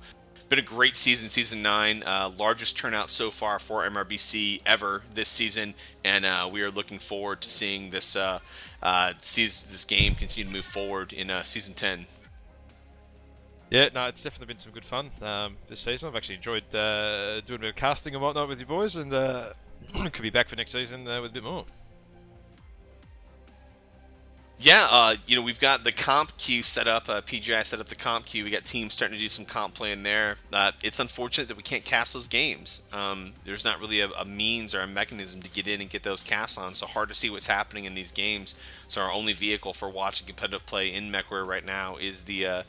been a great season, Season 9, largest turnout so far for MRBC ever this season, and we are looking forward to seeing this this game continue to move forward in Season 10. Yeah, no, it's definitely been some good fun this season. I've actually enjoyed doing a bit of casting and whatnot with you boys, and could be back for next season with a bit more. Yeah, we've got the comp queue set up. PGI set up the comp queue. We got teams starting to do some comp play in there. It's unfortunate that we can't cast those games. There's not really a means or a mechanism to get in and get those casts on, so hard to see what's happening in these games. So our only vehicle for watching competitive play in MechWarrior right now is the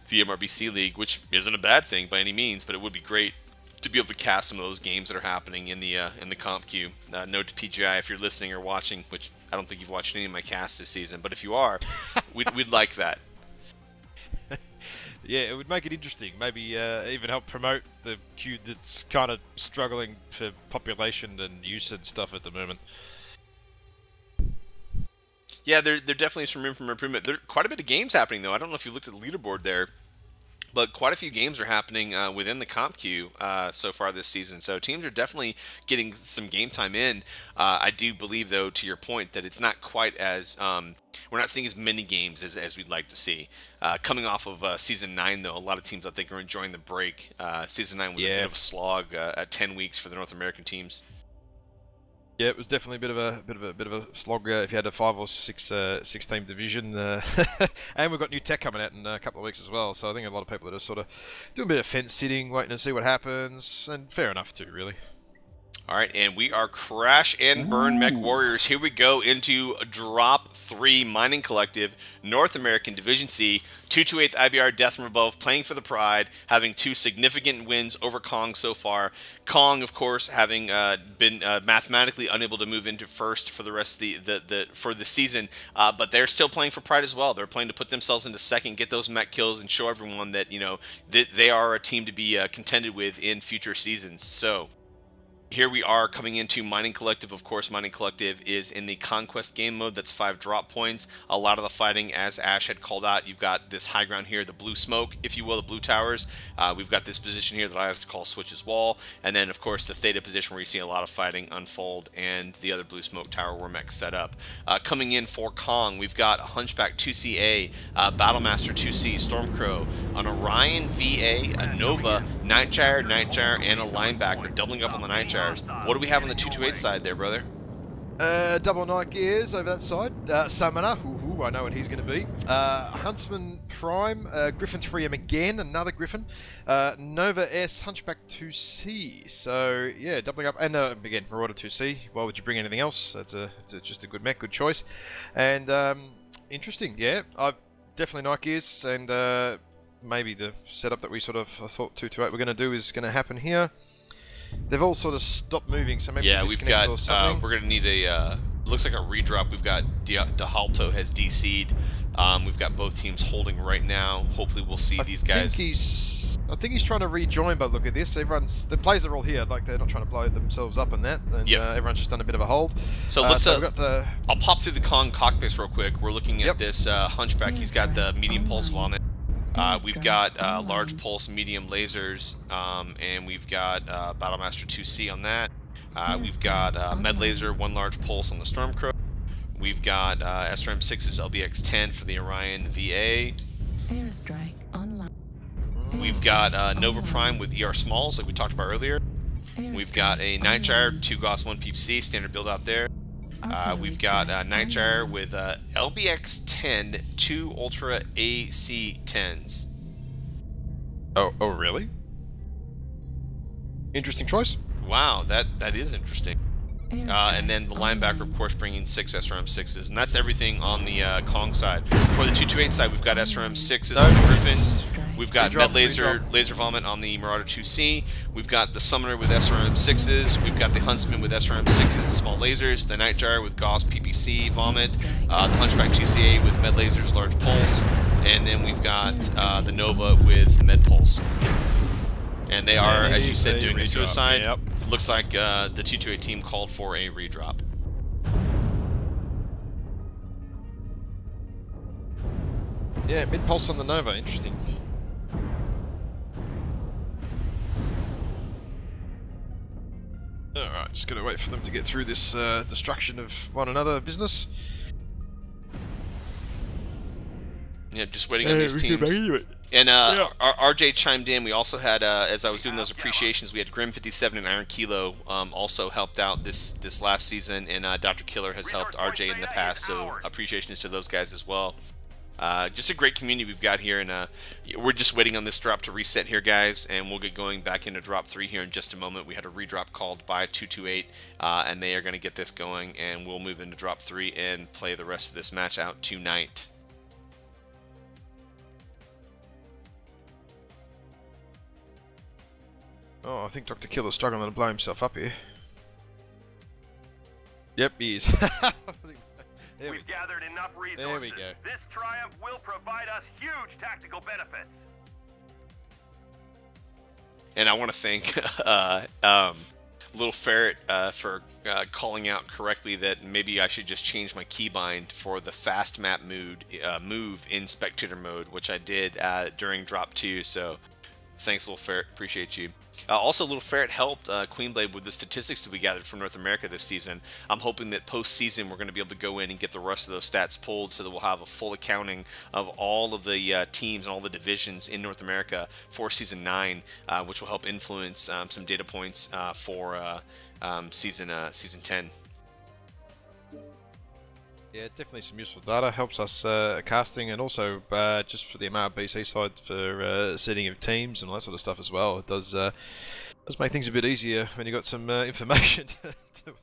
MRBC League, which isn't a bad thing by any means, but it would be great to be able to cast some of those games that are happening in the comp queue. Note to PGI, if you're listening or watching, which I don't think you've watched any of my casts this season, but if you are, we'd like that. Yeah, it would make it interesting. Maybe even help promote the queue that's kind of struggling for population and use and stuff at the moment. Yeah, there definitely is some room for improvement. There are quite a bit of games happening, though. I don't know if you looked at the leaderboard there, but quite a few games are happening within the comp queue so far this season. So teams are definitely getting some game time in. I do believe, though, to your point, that it's not quite as we're not seeing as many games as we'd like to see. Coming off of Season 9, though, a lot of teams I think are enjoying the break. Season 9 was a bit of a slog at 10 weeks for the North American teams. Yeah, it was definitely a bit of a slog if you had a 5 or 6 team division, and we've got new tech coming out in a couple of weeks as well. So I think a lot of people are just sort of doing a bit of fence sitting, waiting to see what happens, and fair enough too, really. All right, and we are Crash and Burn Mech Warriors. Here we go into Drop 3 Mining Collective, North American Division C, 228th IBR Death from Above, playing for the Pride, having 2 significant wins over Kong so far. Kong, of course, having been mathematically unable to move into first for the rest of for the season, but they're still playing for Pride as well. They're playing to put themselves into second, get those mech kills, and show everyone that that they are a team to be contended with in future seasons. So here we are coming into Mining Collective. Of course, Mining Collective is in the Conquest game mode. That's 5 drop points. A lot of the fighting, as Ash had called out, you've got this high ground here, the blue smoke, if you will, the blue towers. We've got this position here that I have to call Switch's Wall. And then, of course, the Theta position where you see a lot of fighting unfold, and the other blue smoke tower where mechs set up. Coming in for Kong, we've got a Hunchback 2CA, Battlemaster 2C, Stormcrow, an Orion VA, a Nova, Nightgyre, and a Linebacker, doubling up on the Nightgyre. What do we have on the 228 side there, brother? Double Night Gears over that side. Summoner, I know what he's going to be. Huntsman Prime, Griffin 3M again, another Griffin. Nova S, Hunchback 2C. So, yeah, doubling up. And again, Marauder 2C. Why would you bring anything else? It's just a good mech, good choice. And interesting, yeah. Definitely Night Gears, and maybe the setup that we sort of I thought 228 we're going to do is going to happen here. They've all sort of stopped moving, so maybe we've got. Or something. We're gonna need a. Looks like a redrop. We've got DeHalto has DC'd. We've got both teams holding right now. Hopefully, we'll see these guys. I think he's trying to rejoin, but look at this. The players are all here, like they're not trying to blow themselves up on that, and everyone's just done a bit of a hold. So let's. So we've got I'll pop through the Kong cockpits real quick. We're looking at this Hunchback. He's got the medium pulse vomit. We've got large pulse, medium lasers, and we've got Battlemaster 2C on that. We've got med laser, 1 large pulse on the Stormcrow. We've got SRM-6's LBX-10 for the Orion VA. Airstrike online. We've got Nova Prime with ER Smalls, like we talked about earlier. We've got a Night Gyre, 2 Gauss 1 Peep C, standard build out there. We've got Night Gyre with LBX-10, 2 Ultra AC-10s. Oh, really? Interesting choice. Wow, that is interesting. And then the linebacker, of course, bringing 6 SRM-6s, and that's everything on the Kong side. For the 228 side, we've got SRM-6s on the Griffins. We've got med laser vomit on the Marauder 2C. We've got the Summoner with SRM-6s. We've got the Huntsman with SRM-6s, small lasers. The Night Gyre with Gauss PPC vomit. The Hunchback 2CA with med lasers, large pulse. And then we've got the Nova with med pulse. And they are, as you said, doing a suicide. Yep. Looks like the 228 team called for a redrop. Yeah, mid-pulse on the Nova, interesting. Alright, just gotta wait for them to get through this destruction of one another business. Yeah, just waiting on these teams. And RJ chimed in. We also had, as I was doing those appreciations, we had Grim 57 and Iron Kilo also helped out this last season, and Dr. Killer has helped RJ in the past, so appreciations to those guys as well. Just a great community we've got here, and we're just waiting on this drop to reset here, guys, and we'll get going back into drop 3 here in just a moment. We had a redrop called by 228, and they are going to get this going, and we'll move into drop 3 and play the rest of this match out tonight. Oh, I think Dr. Killer's struggling to blow himself up here. Yep, he is. We've gathered enough resources. There we go. This triumph will provide us huge tactical benefits. And I want to thank Little Ferret for calling out correctly that maybe I should just change my keybind for the fast map move in spectator mode, which I did during drop 2. So thanks, Little Ferret. Appreciate you. Also, Little Ferret helped Queenblade with the statistics that we gathered from North America this season. I'm hoping that post-season we're going to be able to go in and get the rest of those stats pulled so that we'll have a full accounting of all of the teams and all the divisions in North America for Season 9, which will help influence some data points for Season 10. Yeah, definitely some useful data. Helps us casting, and also just for the MRBC side for setting of teams and all that sort of stuff as well. It does make things a bit easier when you got some information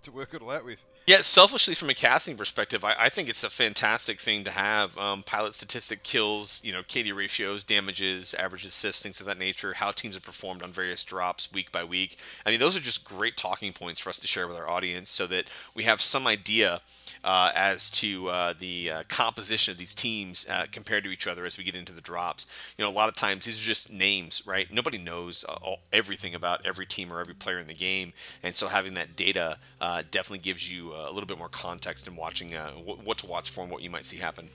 to work it all out with. Yeah, selfishly from a casting perspective, I think it's a fantastic thing to have. Pilot statistic kills, KD ratios, damages, average assists, things of that nature, how teams have performed on various drops week by week. I mean, those are just great talking points for us to share with our audience so that we have some idea as to the composition of these teams compared to each other as we get into the drops. A lot of times these are just names, right? Nobody knows everything about every team or every player in the game, and so having that data definitely gives you a little bit more context in watching what to watch for and what you might see happen.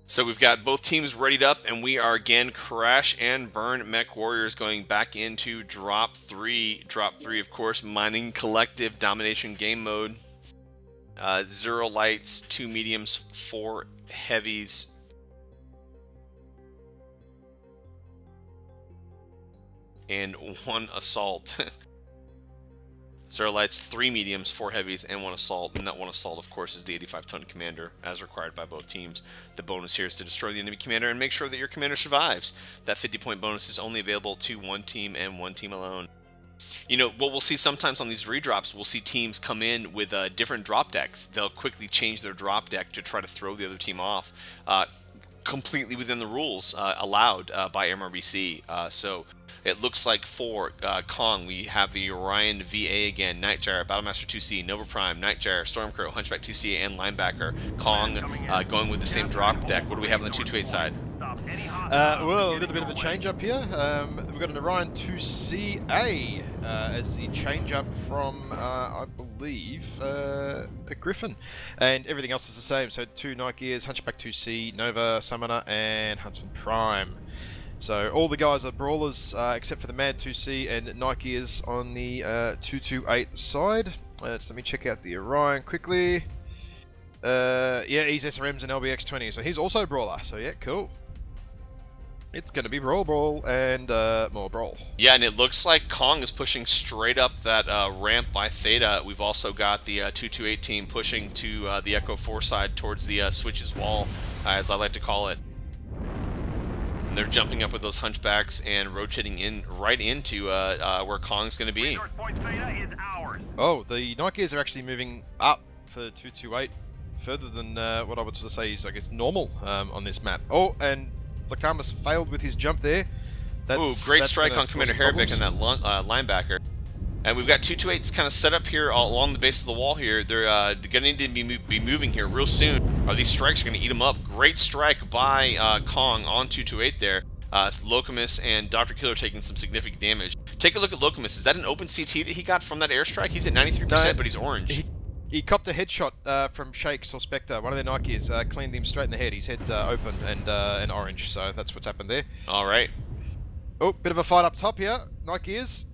So we've got both teams readied up, and we are again Crash and Burn Mech Warriors going back into Drop 3. Drop 3, of course, Mining Collective Domination Game Mode. 0 lights, 2 mediums, 4 heavies. And 1 assault. 0 lights, 3 mediums, 4 heavies, and 1 assault. And that 1 assault, of course, is the 85-ton commander, as required by both teams. The bonus here is to destroy the enemy commander and make sure that your commander survives. That 50-point bonus is only available to 1 team and 1 team alone. What we'll see sometimes on these redrops, we'll see teams come in with different drop decks. They'll quickly change their drop deck to try to throw the other team off, completely within the rules allowed by MRBC. So It looks like for Kong, we have the Orion VA again, Nightjar, Battlemaster 2C, Nova Prime, Nightjar, Stormcrow, Hunchback 2C, and Linebacker. Kong going with the same drop deck. What do we have on the 228 side? Well, a little bit of a change up here. We've got an Orion 2CA as the change up from, I believe, a Griffin. And everything else is the same. So 2 Night Gears, Hunchback 2C, Nova, Summoner, and Huntsman Prime. So all the guys are brawlers except for the Mad 2C and Night Gears on the 228 side. Just let me check out the Orion quickly. Yeah, he's SRMs and LBX20, so he's also brawler. So yeah, cool. It's going to be brawl, and more brawl. Yeah, and it looks like Kong is pushing straight up that ramp by Theta. We've also got the 228 team pushing to the Echo 4 side towards the Switch's wall, as I like to call it. And they're jumping up with those hunchbacks and rotating in right into where Kong's going to be. Oh, the Night Gears are actually moving up for 228, further than what I would sort of say is, I guess, normal on this map. Oh, and Lakamas failed with his jump there. Ooh, great strike on Commander Herbick and that linebacker. And we've got 228s kind of set up here along the base of the wall here. They're going to need to be moving here real soon, or these strikes are going to eat them up. Great strike by Kong on 228 there. Locumus and Dr. Killer taking some significant damage. Take a look at Locumus. Is that an open CT that he got from that airstrike? He's at 93%, no, but he's orange. He copped a headshot from Shakes or Spectre, one of their Night Gears, cleaned him straight in the head. His head's open and orange, so that's what's happened there. Alright. Oh, bit of a fight up top here. Night Gears.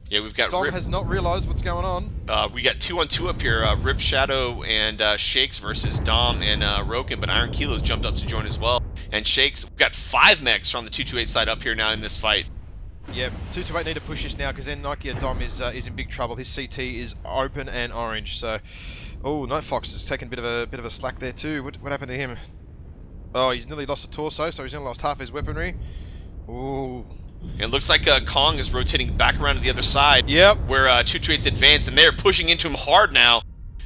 Yeah, we've got Dom has not realised what's going on. We got 2-on-2 up here. Rip Shadow and Shakes versus Dom and Roken, but Iron Kilo's jumped up to join as well. And Shakes, we've got 5 mechs from the 228 side up here now in this fight. Yeah, 228 need to push this now because then Nike Dom is in big trouble. His CT is open and orange. So, oh, Night Fox has taken a bit of a slack there too. What happened to him? Oh, he's nearly lost a torso, so he's only lost half his weaponry. Ooh. It looks like Kong is rotating back around to the other side. Yep. Where 228's advanced, and they're pushing into him hard now.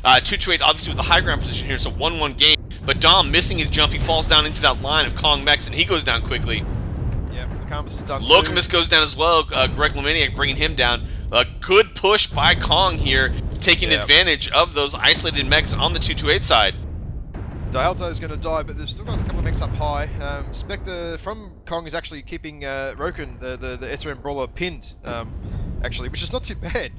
228 obviously with a high ground position here. It's a 1-1 game. But Dom missing his jump, he falls down into that line of Kong mechs, and he goes down quickly. Is done Locumus goes down as well. Greg Lemaniac bringing him down. A good push by Kong here, taking advantage of those isolated mechs on the 228 side. Dialto is going to die, but they've still got a couple of mechs up high. Spectre from Kong is actually keeping Roken, the SRM brawler, pinned, actually, which is not too bad.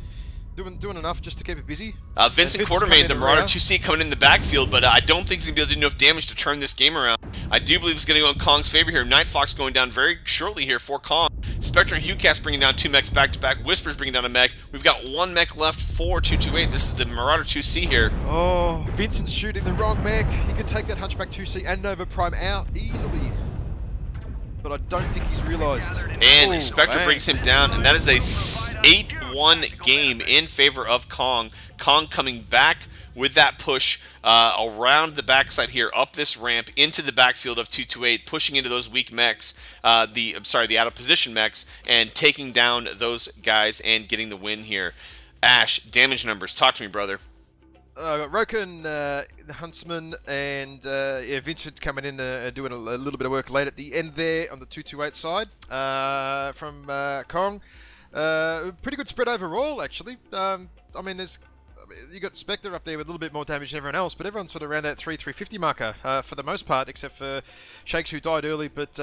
Doing enough just to keep it busy. Vincent Quartermain, the Marauder 2C, coming in the backfield, but I don't think he's going to be able to do enough damage to turn this game around. I do believe it's going to go in Kong's favor here. Night Fox going down very shortly here for Kong. Spectre and Hughcast bringing down 2 mechs back-to-back. Whisper's bringing down a mech. We've got 1 mech left for 228. This is the Marauder 2C here. Oh, Vincent's shooting the wrong mech. He could take that Hunchback 2C and Nova Prime out easily. But I don't think he's realised. And Spectre brings him down, and that is a 8-1 game in favor of Kong. Kong coming back with that push around the backside here, up this ramp, into the backfield of 228, pushing into those weak mechs, the out of position mechs, and taking down those guys and getting the win here. Ash, damage numbers, talk to me, brother. Roken, the Huntsman, and yeah, Vincent coming in doing a little bit of work late at the end there on the 228 side from Kong. Pretty good spread overall, actually. I mean, you got Spectre up there with a little bit more damage than everyone else, but everyone's sort of around that 350 marker for the most part, except for Shakes, who died early, but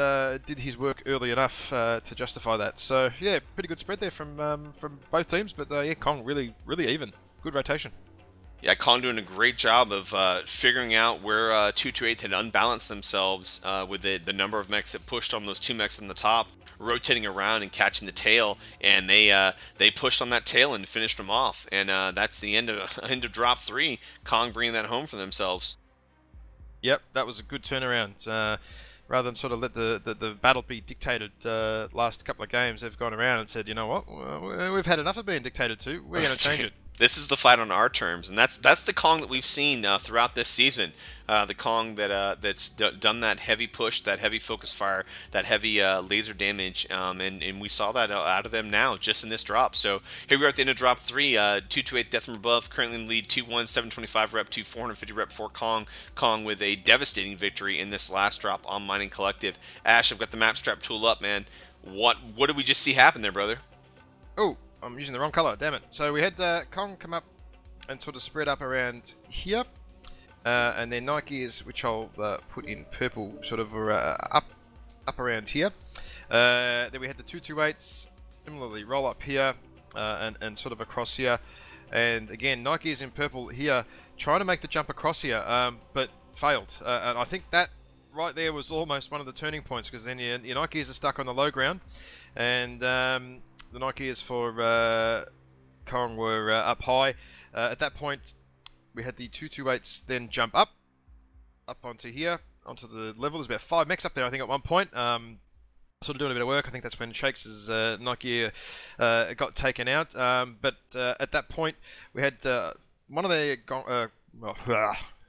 did his work early enough to justify that. So yeah, pretty good spread there from both teams, but yeah, Kong really even. Good rotation. Yeah, Kong doing a great job of figuring out where 228 had unbalanced themselves with the number of mechs that pushed on those 2 mechs on the top, rotating around and catching the tail, and they pushed on that tail and finished them off. And that's the end of drop 3. Kong bringing that home for themselves. Yep, that was a good turnaround. Rather than sort of let the battle be dictated last couple of games, they've gone around and said, you know what, we've had enough of being dictated to. We're going to change it. This is the fight on our terms, and that's the Kong that we've seen throughout this season. The Kong that's done that heavy push, that heavy focus fire, that heavy laser damage, and we saw that out of them now, just in this drop. So here we are at the end of drop 3, 228 Death from Above, currently in the lead 2-1, 725 rep to 450 rep for Kong. Kong with a devastating victory in this last drop on Mining Collective. Ash, I've got the map strap tool up, man. What did we just see happen there, brother? Oh, I'm using the wrong color, damn it. So we had Kong come up and sort of spread up around here. And then Nike is, which I'll put in purple, sort of up around here. Then we had the 228s, similarly roll up here and sort of across here. And again, Nike is in purple here, trying to make the jump across here, but failed. And I think that right there was almost one of the turning points, because then your Nikes are stuck on the low ground, and the Nikes for Kong were up high. At that point, we had the 228s then jump up onto here, onto the level. There's about 5 mechs up there, I think, at one point. Sort of doing a bit of work. I think that's when Shakes' Nike got taken out. But at that point, we had one of the...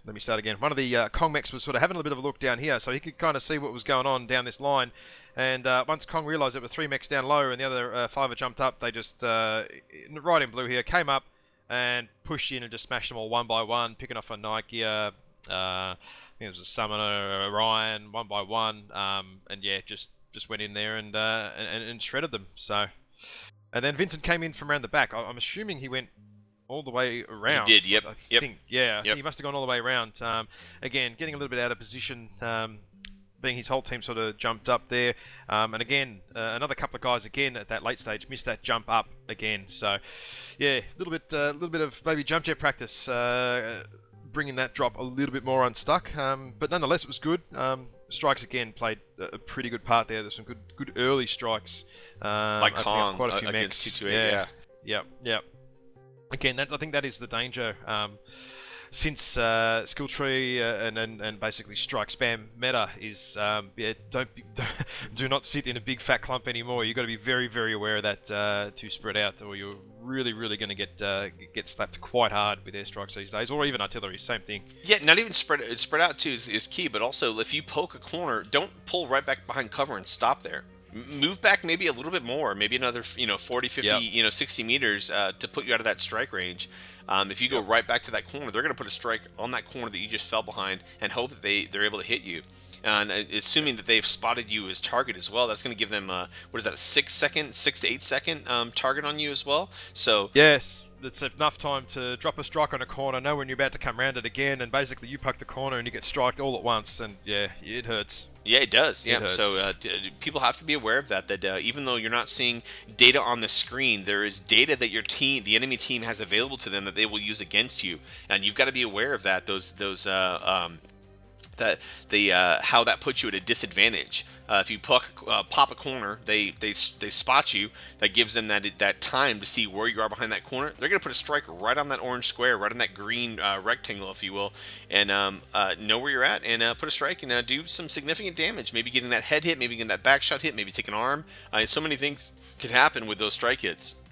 let me start again. One of the Kong mechs was sort of having a bit of a look down here, so he could kind of see what was going on down this line. And once Kong realised there were 3 mechs down low and the other 5 had jumped up, they just, right in blue here, came up and pushed in and just smashed them all one by one, picking off a Nike, I think it was a Summoner, Orion, one by one, and yeah, just went in there and shredded them. So, and then Vincent came in from around the back. I'm assuming he went all the way around. He did, yep. I think, yeah, he must have gone all the way around. Again, getting a little bit out of position, being his whole team sort of jumped up there. And again, another couple of guys again at that late stage missed that jump up again. So, yeah, a little bit of maybe jump jet practice, bringing that drop a little bit more unstuck. But nonetheless, it was good. Strikes again played a pretty good part there. There's some good early strikes. By Kong quite a few against mechs. 228, yeah. Again, I think that is the danger. Since skill tree and basically strike spam meta is do not sit in a big fat clump anymore. You've got to be very, very aware of that to spread out, or you're really going to get slapped quite hard with airstrikes these days, or even artillery. Same thing. Yeah, not even spread out too is key, but also if you poke a corner, don't pull right back behind cover and stop there. Move back maybe a little bit more, maybe another 40, 50, 60 meters to put you out of that strike range. If you go right back to that corner, they're going to put a strike on that corner that you just fell behind and hope that they're able to hit you. And assuming that they've spotted you as target as well, that's going to give them what is that, a 6 to 8 second target on you as well. So yes, it's enough time to drop a strike on a corner, know when you're about to come round it again, and basically you poke the corner and you get striked all at once, and yeah, it hurts. Yeah, it does. Yeah, so people have to be aware of that. That even though you're not seeing data on the screen, there is data that your team, the enemy team, has available to them that they will use against you, and you've got to be aware of that. How that puts you at a disadvantage. If you pop a corner, they spot you. That gives them that time to see where you are behind that corner. They're going to put a strike right on that orange square, right on that green rectangle, if you will, and know where you're at and put a strike and do some significant damage. Maybe getting that head hit, maybe getting that back shot hit, maybe take an arm. So many things can happen with those strike hits.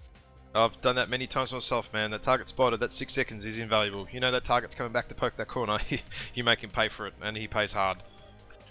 I've done that many times myself, man. That target spotted, that 6 seconds is invaluable. You know that target's coming back to poke that corner. You make him pay for it, and he pays hard.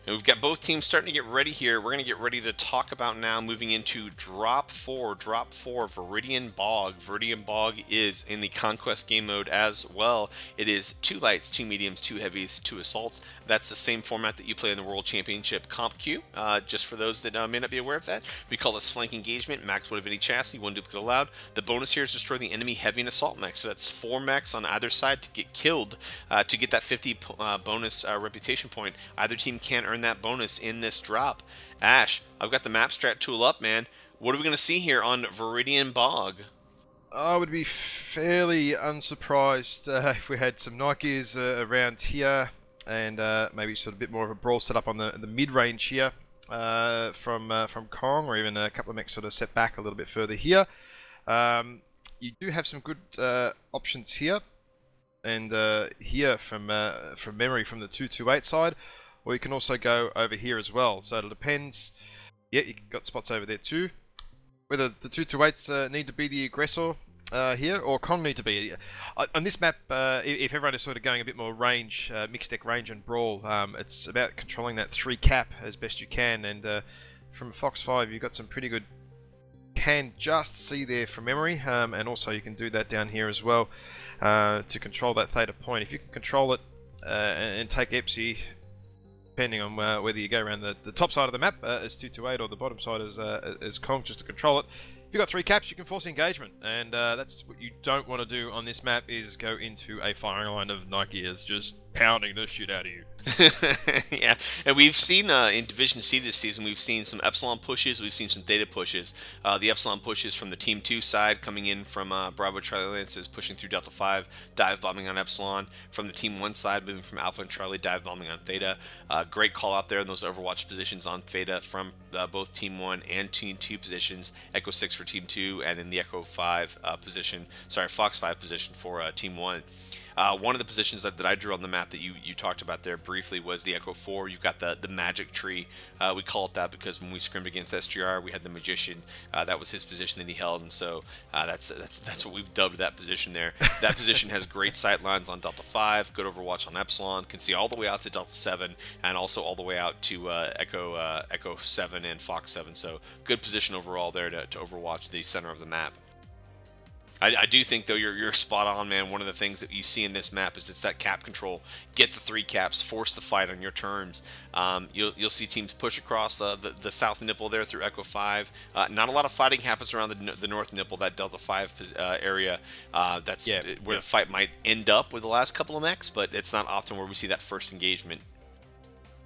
And we've got both teams starting to get ready here. We're going to get ready to talk about now moving into Drop 4, Viridian Bog. Viridian Bog is in the Conquest game mode as well. It is 2 lights, 2 mediums, 2 heavies, 2 assaults. That's the same format that you play in the World Championship Comp Q. Just for those that may not be aware of that, we call this flank engagement, max weight of any chassis, 1 duplicate allowed. The bonus here is destroy the enemy heavy and assault mech. So that's 4 mechs on either side to get killed to get that 50 bonus reputation point. Either team can earn that bonus in this drop. Ash, I've got the map strat tool up, man. What are we going to see here on Viridian Bog? I would be fairly unsurprised if we had some Nikes around here, and maybe sort of a bit more of a brawl set up on the mid-range here from Kong, or even a couple of mechs sort of set back a little bit further here. You do have some good options here, and here from memory from the 228 side, or you can also go over here as well. So it depends. Yeah, you got spots over there too. Whether the 228s need to be the aggressor here, or Kong need to be. On this map, if everyone is sort of going a bit more range, mixed deck range and brawl, it's about controlling that 3 cap as best you can. And from Fox 5, you've got some pretty good, can just see there from memory, and also you can do that down here as well to control that theta point. If you can control it and take EPSI, depending on whether you go around the top side of the map as 228 or the bottom side as Kong, just to control it. If you've got 3 caps, you can force engagement, and that's what you don't want to do on this map, is go into a firing line of night gears just pounding the shit out of you. Yeah, and we've seen in Division C this season, we've seen some Epsilon pushes, we've seen some Theta pushes. The Epsilon pushes from the Team 2 side, coming in from Bravo Charlie Lances, pushing through Delta 5, dive bombing on Epsilon. From the Team 1 side, moving from Alpha and Charlie, dive bombing on Theta. Great call out there in those Overwatch positions on Theta from both Team 1 and Team 2 positions. Echo 6 for Team 2, and in the Echo 5 position, sorry, Fox 5 position for Team 1. One of the positions that I drew on the map that you talked about there briefly was the Echo 4. You've got the magic tree. We call it that because when we scrimmed against SGR, we had the magician. That was his position that he held, and so that's what we've dubbed that position there. That position has great sight lines on Delta 5, good overwatch on Epsilon, can see all the way out to Delta 7, and also all the way out to Echo 7 and Fox 7. So good position overall there to overwatch the center of the map. I do think, though, you're spot on, man. One of the things that you see in this map is it's that cap control. Get the 3 caps, force the fight on your terms. You'll see teams push across the south nipple there through Echo 5. Not a lot of fighting happens around the north nipple, that Delta 5 area. That's where the fight might end up with the last couple of mechs, but it's not often where we see that first engagement.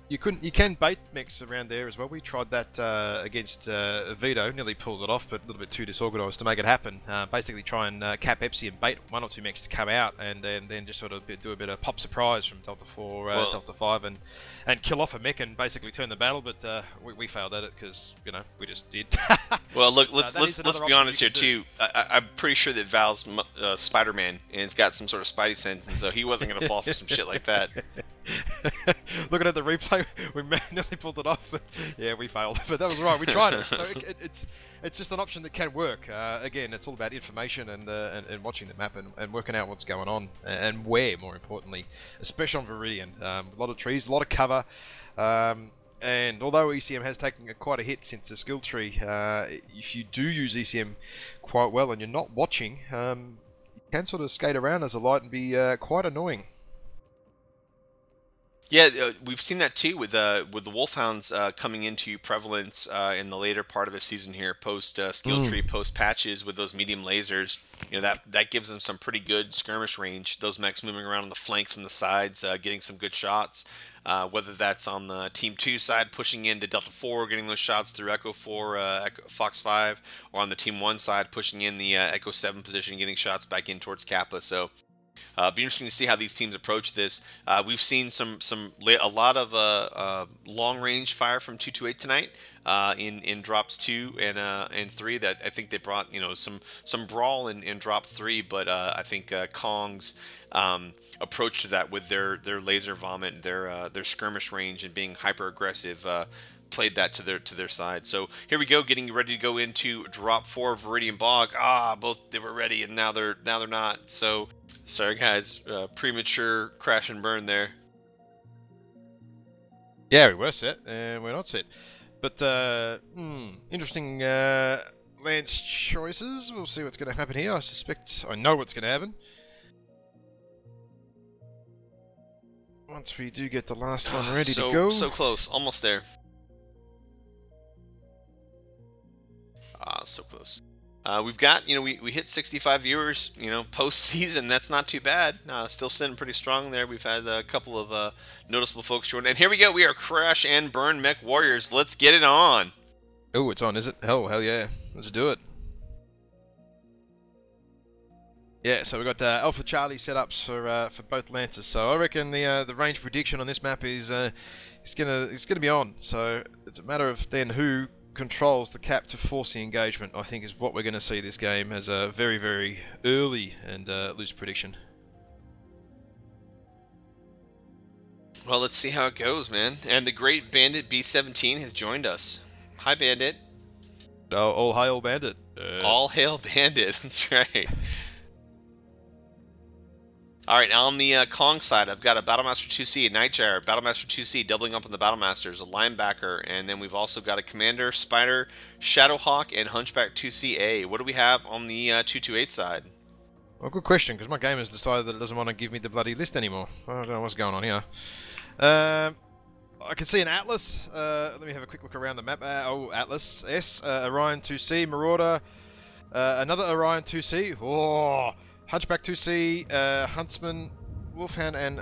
You can bait mechs around there as well. We tried that against Vito, nearly pulled it off, but a little bit too disorganised to make it happen. Basically try and cap Epsi and bait 1 or 2 mechs to come out, and then just sort of do a bit of pop surprise from Delta 4, Delta 5, and kill off a mech and basically turn the battle, but we failed at it because, you know, we just did. Well, look, let's be honest here, too. I'm pretty sure that Val's Spider-Man, and it's got some sort of Spidey sense, and so he wasn't going to fall for some shit like that. Looking at the replay, we nearly pulled it off, but yeah, we failed. But that was right. We tried it. So it's just an option that can work. Again, it's all about information and watching the map and working out what's going on and where, more importantly, especially on Viridian. A lot of trees, a lot of cover. And although ECM has taken quite a hit since the skill tree, if you do use ECM quite well and you're not watching, you can sort of skate around as a light and be quite annoying. Yeah, we've seen that too with the Wolfhounds coming into prevalence in the later part of the season here, post skill tree, post patches with those medium lasers. You know, that gives them some pretty good skirmish range. Those mechs moving around on the flanks and the sides, getting some good shots. Whether that's on the Team 2 side, pushing into Delta 4, getting those shots through Echo 4, Fox 5, or on the Team 1 side, pushing in the Echo 7 position, getting shots back in towards Kappa. So. Be interesting to see how these teams approach this. We've seen a lot of long-range fire from 228 tonight in drops 2 and 3. That I think they brought some brawl in drop 3, but I think Kong's approach to that with their laser vomit, their skirmish range, and being hyper aggressive. Played that to their side. So here we go, getting ready to go into drop 4 of Viridian Bog. Both they were ready and now they're not. So sorry guys, premature crash and burn there. Yeah, we were set and we're not set. But interesting lance choices. We'll see what's going to happen here. I know what's going to happen. Once we do get the last one ready to go. So close, almost there. So close. We've got, we hit 65 viewers, post-season. That's not too bad. Still sitting pretty strong there. We've had a couple of noticeable folks join. And here we go. We are Crash and Burn Mech Warriors. Let's get it on. Oh, it's on, is it? Hell yeah. Let's do it. Yeah, so we've got Alpha Charlie setups for both Lancers. So I reckon the range prediction on this map is it's gonna be on. So it's a matter of then who controls the cap to force the engagement, I think, is what we're going to see this game as a very, very early and loose prediction. Well, let's see how it goes, man. And the great Bandit B17 has joined us. Hi, Bandit. Oh, all hail Bandit. All hail Bandit, that's right. Alright, on the Kong side, I've got a Battlemaster 2C, a Nightjar, Battlemaster 2C doubling up on the Battlemasters, a Linebacker, and then we've also got a Commander, Spider, Shadowhawk, and Hunchback 2CA. What do we have on the 228 side? Well, good question, because my game has decided that it doesn't want to give me the bloody list anymore. I don't know what's going on here. I can see an Atlas. Let me have a quick look around the map. Atlas S, Orion 2C, Marauder, another Orion 2C. Oh, Hunchback 2C, Huntsman, Wolfhound, and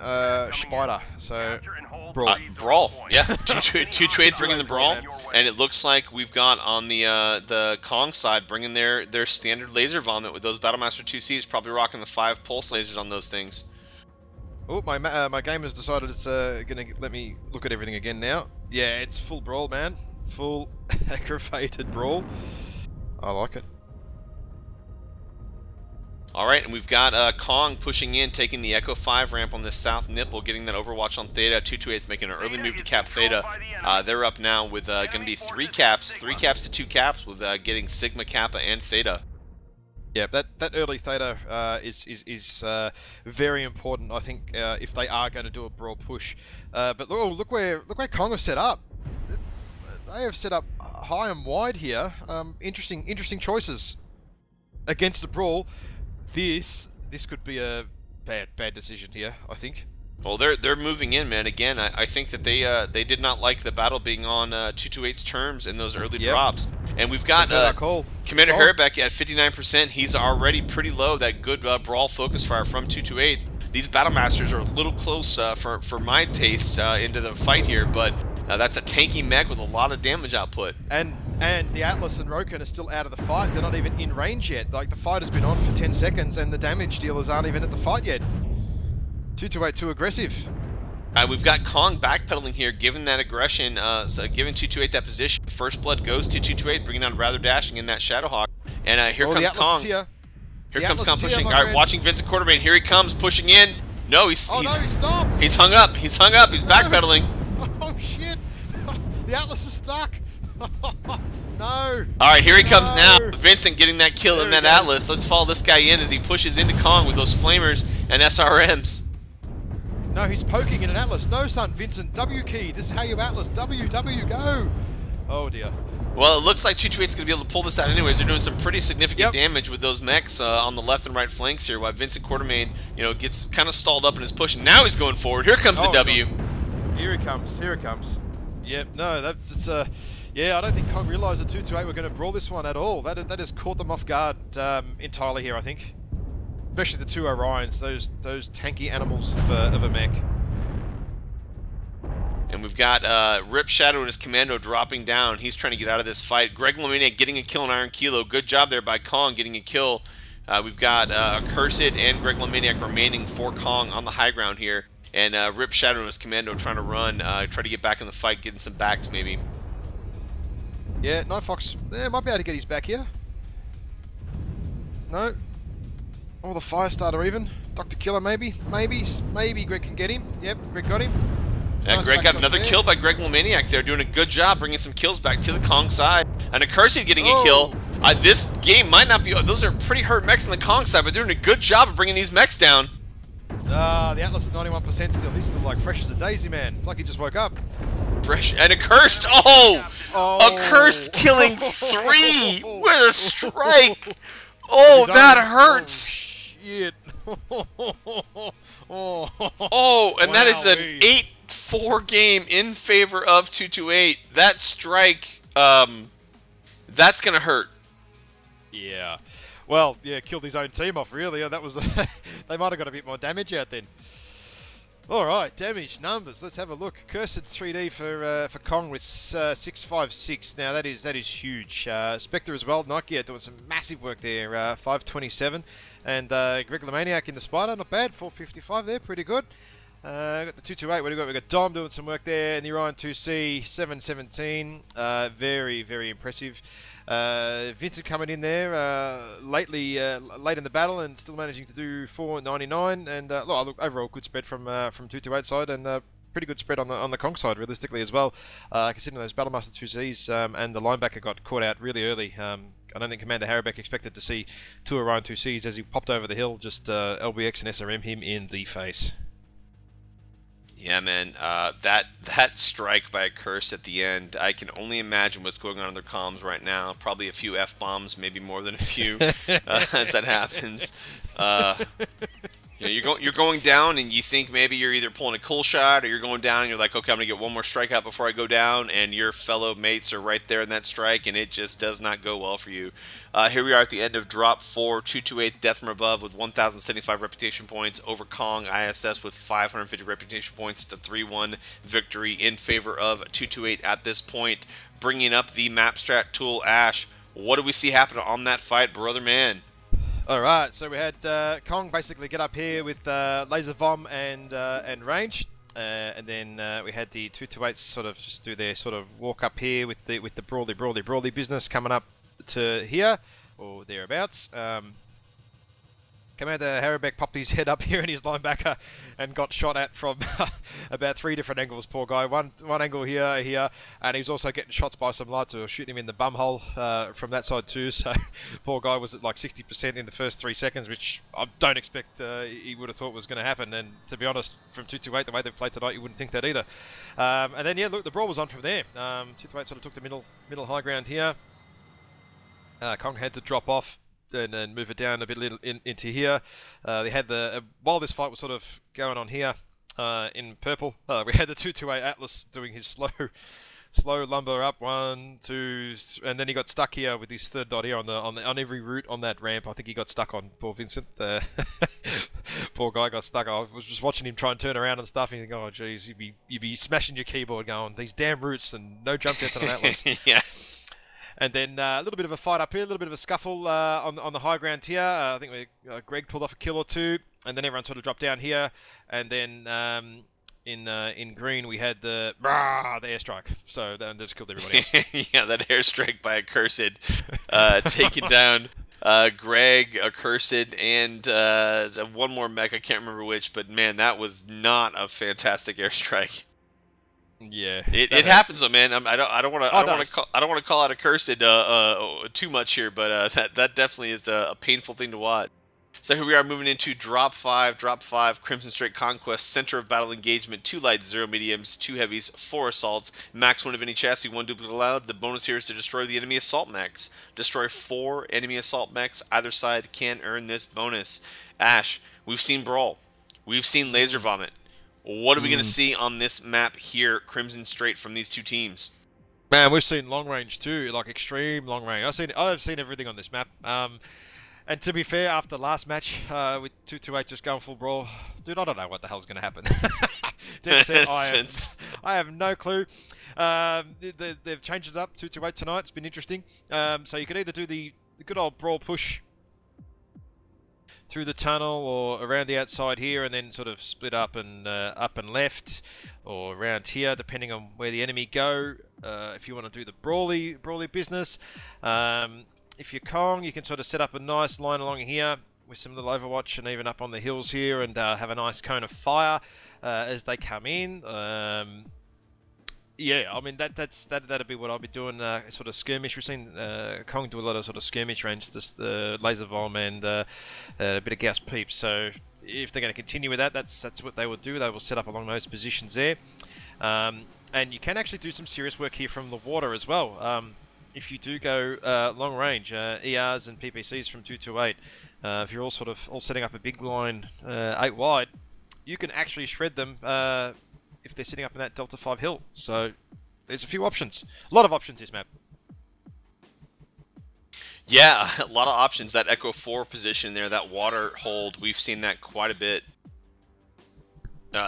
Spider. So Brawl, yeah. 228 bringing the Brawl, and it looks like we've got on the Kong side bringing their standard laser vomit with those Battlemaster 2Cs, probably rocking the 5 pulse lasers on those things. Oh, my game has decided it's gonna let me look at everything again now. Yeah, it's full Brawl, man. Full aggravated Brawl. I like it. Alright, and we've got Kong pushing in, taking the Echo 5 ramp on this south nipple, getting that overwatch on Theta. 228 making an early move to cap Theta. They're up now with going to be 3 caps to 2 caps with getting Sigma, Kappa, and Theta. Yeah, that early Theta is very important, I think, if they are going to do a Brawl push. But look where Kong have set up. They have set up high and wide here. Interesting choices against a Brawl. This could be a bad decision here, I think. Well, they're moving in, man. Again, I think that they did not like the battle being on 228's terms in those early drops. And we've got Commander Herbeck at 59%. He's already pretty low. That good Brawl focus fire from 228. These Battlemasters are a little close for my taste into the fight here, but that's a tanky mech with a lot of damage output. And the Atlas and Roken are still out of the fight. They're not even in range yet. Like, the fight has been on for 10 seconds, and the damage dealers aren't even at the fight yet. 228 too aggressive. We've got Kong backpedaling here, given that aggression, so giving 228 that position. First blood goes to 228, bringing down Rather Dashing in that Shadowhawk. And here comes Kong. Here comes Kong pushing. All right, watching Vincent Quartermain. Here he comes, pushing in. No, he stopped. He's hung up. He's backpedaling. Oh, shit. The Atlas is stuck. No. Alright, here he comes now. Vincent getting that kill in that Atlas. Let's follow this guy in as he pushes into Kong with those flamers and SRMs. No, he's poking in an Atlas. No, son, Vincent. W key. This is how you Atlas. W, go. Oh, dear. Well, it looks like 228's going to be able to pull this out anyways. They're doing some pretty significant damage with those mechs on the left and right flanks here, while Vincent Quartermain, gets kind of stalled up in his push. And now he's going forward. Here comes the W. Here he comes. Here it comes. Yep. No, that's yeah, I don't think Kong realised that 228 were going to brawl this one at all. That has caught them off guard entirely here, I think. Especially the 2 Orions, those tanky animals of a mech. And we've got Rip Shadow and his commando dropping down. He's trying to get out of this fight. Greg Lamaniac getting a kill on Iron Kilo. Good job there by Kong getting a kill. We've got Accursed and Greg Lamaniac remaining for Kong on the high ground here. And Rip Shadow and his commando trying to run, try to get back in the fight, getting some backs maybe. Yeah, Night Fox might be able to get his back here. No. Oh, the Firestarter even. Dr. Killer maybe. Maybe Greg can get him. Yep, Greg got him. Yeah, nice. Greg got another kill by Greg Lamaniac there, doing a good job bringing some kills back to the Kong side. And Accursed getting a kill. This game might not be... Those are pretty hurt mechs on the Kong side, but they're doing a good job of bringing these mechs down. The Atlas at 91% still. He's still like fresh as a daisy, man. It's like he just woke up. Fresh and Accursed. Accursed killing 3 with a strike. Oh, that hurts. Shit. And that is an 8-4 game in favor of 228. That strike, that's gonna hurt. Yeah. Well, yeah, killed his own team off, really. That was they might have got a bit more damage out then. Alright, damage numbers. Let's have a look. Cursed 3D for Kong with 656. Now, that is huge. Spectre as well. Nike doing some massive work there. 527. And Greg Lamaniac in the Spider. Not bad. 455 there. Pretty good. Got the 228. What do we got? We got Dom doing some work there. And the Orion 2C. 717. Very, very impressive. Vincent coming in there late in the battle and still managing to do 499, and look, overall good spread from 228 side, and pretty good spread on the Kong side realistically as well. Considering those Battlemaster 2Cs and the linebacker got caught out really early. I don't think Commander Harribeck expected to see 2 Orion 2Cs as he popped over the hill, just LBX and SRM him in the face. Yeah, man, that strike by Accursed at the end, I can only imagine what's going on in their comms right now. Probably a few F-bombs, maybe more than a few, as that happens. You know, you're going down, and you think maybe you're either pulling a cool shot, or you're going down, and you're like, okay, I'm gonna get one more strikeout before I go down, and your fellow mates are right there in that strike, and it just does not go well for you. Here we are at the end of drop 4, 228 Death from Above with 1,075 reputation points over Kong ISS with 550 reputation points. It's a 3-1 victory in favor of 228 at this point. Bringing up the map strat tool, Ash. What do we see happen on that fight, brother man? Alright, so we had Kong basically get up here with laser vom and range, and then we had the 228s sort of just do their sort of walk up here with the brawly business coming up to here or thereabouts. Commander Harabek popped his head up here in his linebacker and got shot at from about 3 different angles, poor guy. One angle here, and he was also getting shots by some lights who were shooting him in the bum hole from that side too, so poor guy was at like 60% in the first 3 seconds, which I don't expect he would have thought was going to happen, and to be honest, from 228, the way they've played tonight, you wouldn't think that either. And then, yeah, look, the brawl was on from there. 228 sort of took the middle high ground here. Kong had to drop off and move it down a bit into here. They had while this fight was sort of going on here in purple, we had the 228 Atlas doing his slow lumber up, 1, 2, and then he got stuck here with his third dot here on every route on that ramp. I think he got stuck on poor Vincent. Poor guy got stuck. I was just watching him try and turn around and stuff, and you think, oh geez, you'd be smashing your keyboard going, these damn routes and no jump jets on an Atlas. Yeah. And then a little bit of a fight up here, a little bit of a scuffle on the high ground here. I think Greg pulled off a kill or 2, and then everyone sort of dropped down here. And then in green we had the airstrike. So that just killed everybody else. Yeah, that airstrike by Accursed, taking down Greg, Accursed, and one more mech. I can't remember which, but man, that was not a fantastic airstrike. Yeah, it happens though, man. I don't want to call out Accursed too much here, but that definitely is a painful thing to watch. So here we are moving into drop 5, Crimson Straight Conquest, center of battle engagement, 2 lights, 0 mediums, 2 heavies, 4 assaults, max 1 of any chassis, 1 duplicate allowed. The bonus here is to destroy the enemy assault mechs. Destroy 4 enemy assault mechs. Either side can earn this bonus. Ash, we've seen Brawl, we've seen Laser Vomit. What are we going to see on this map here, Crimson Straight, from these two teams? Man, we've seen long range too, like extreme long range. I've seen everything on this map. And to be fair, after last match with 228 just going full brawl, dude, I don't know what the hell's going to happen. I have no clue. They've changed it up, 228 tonight. It's been interesting. So you could either do the good old brawl push through the tunnel or around the outside here and then sort of split up and left, or around here depending on where the enemy go. If you want to do the brawly business, if you're Kong, you can sort of set up a nice line along here with some little overwatch and even up on the hills here, and have a nice cone of fire as they come in. Yeah, I mean that'd be what I'll be doing. Sort of skirmish. We've seen Kong do a lot of sort of skirmish range, the laser vom and a bit of gas peep. So if they're going to continue with that, that's what they will do. They will set up along those positions there, and you can actually do some serious work here from the water as well. If you do go long range, ERs and PPCs from 228, if you're all setting up a big line 8 wide, you can actually shred them. If they're sitting up in that Delta 5 hill. So there's a few options. A lot of options this map. Yeah, a lot of options. That Echo 4 position there, that water hold, we've seen that quite a bit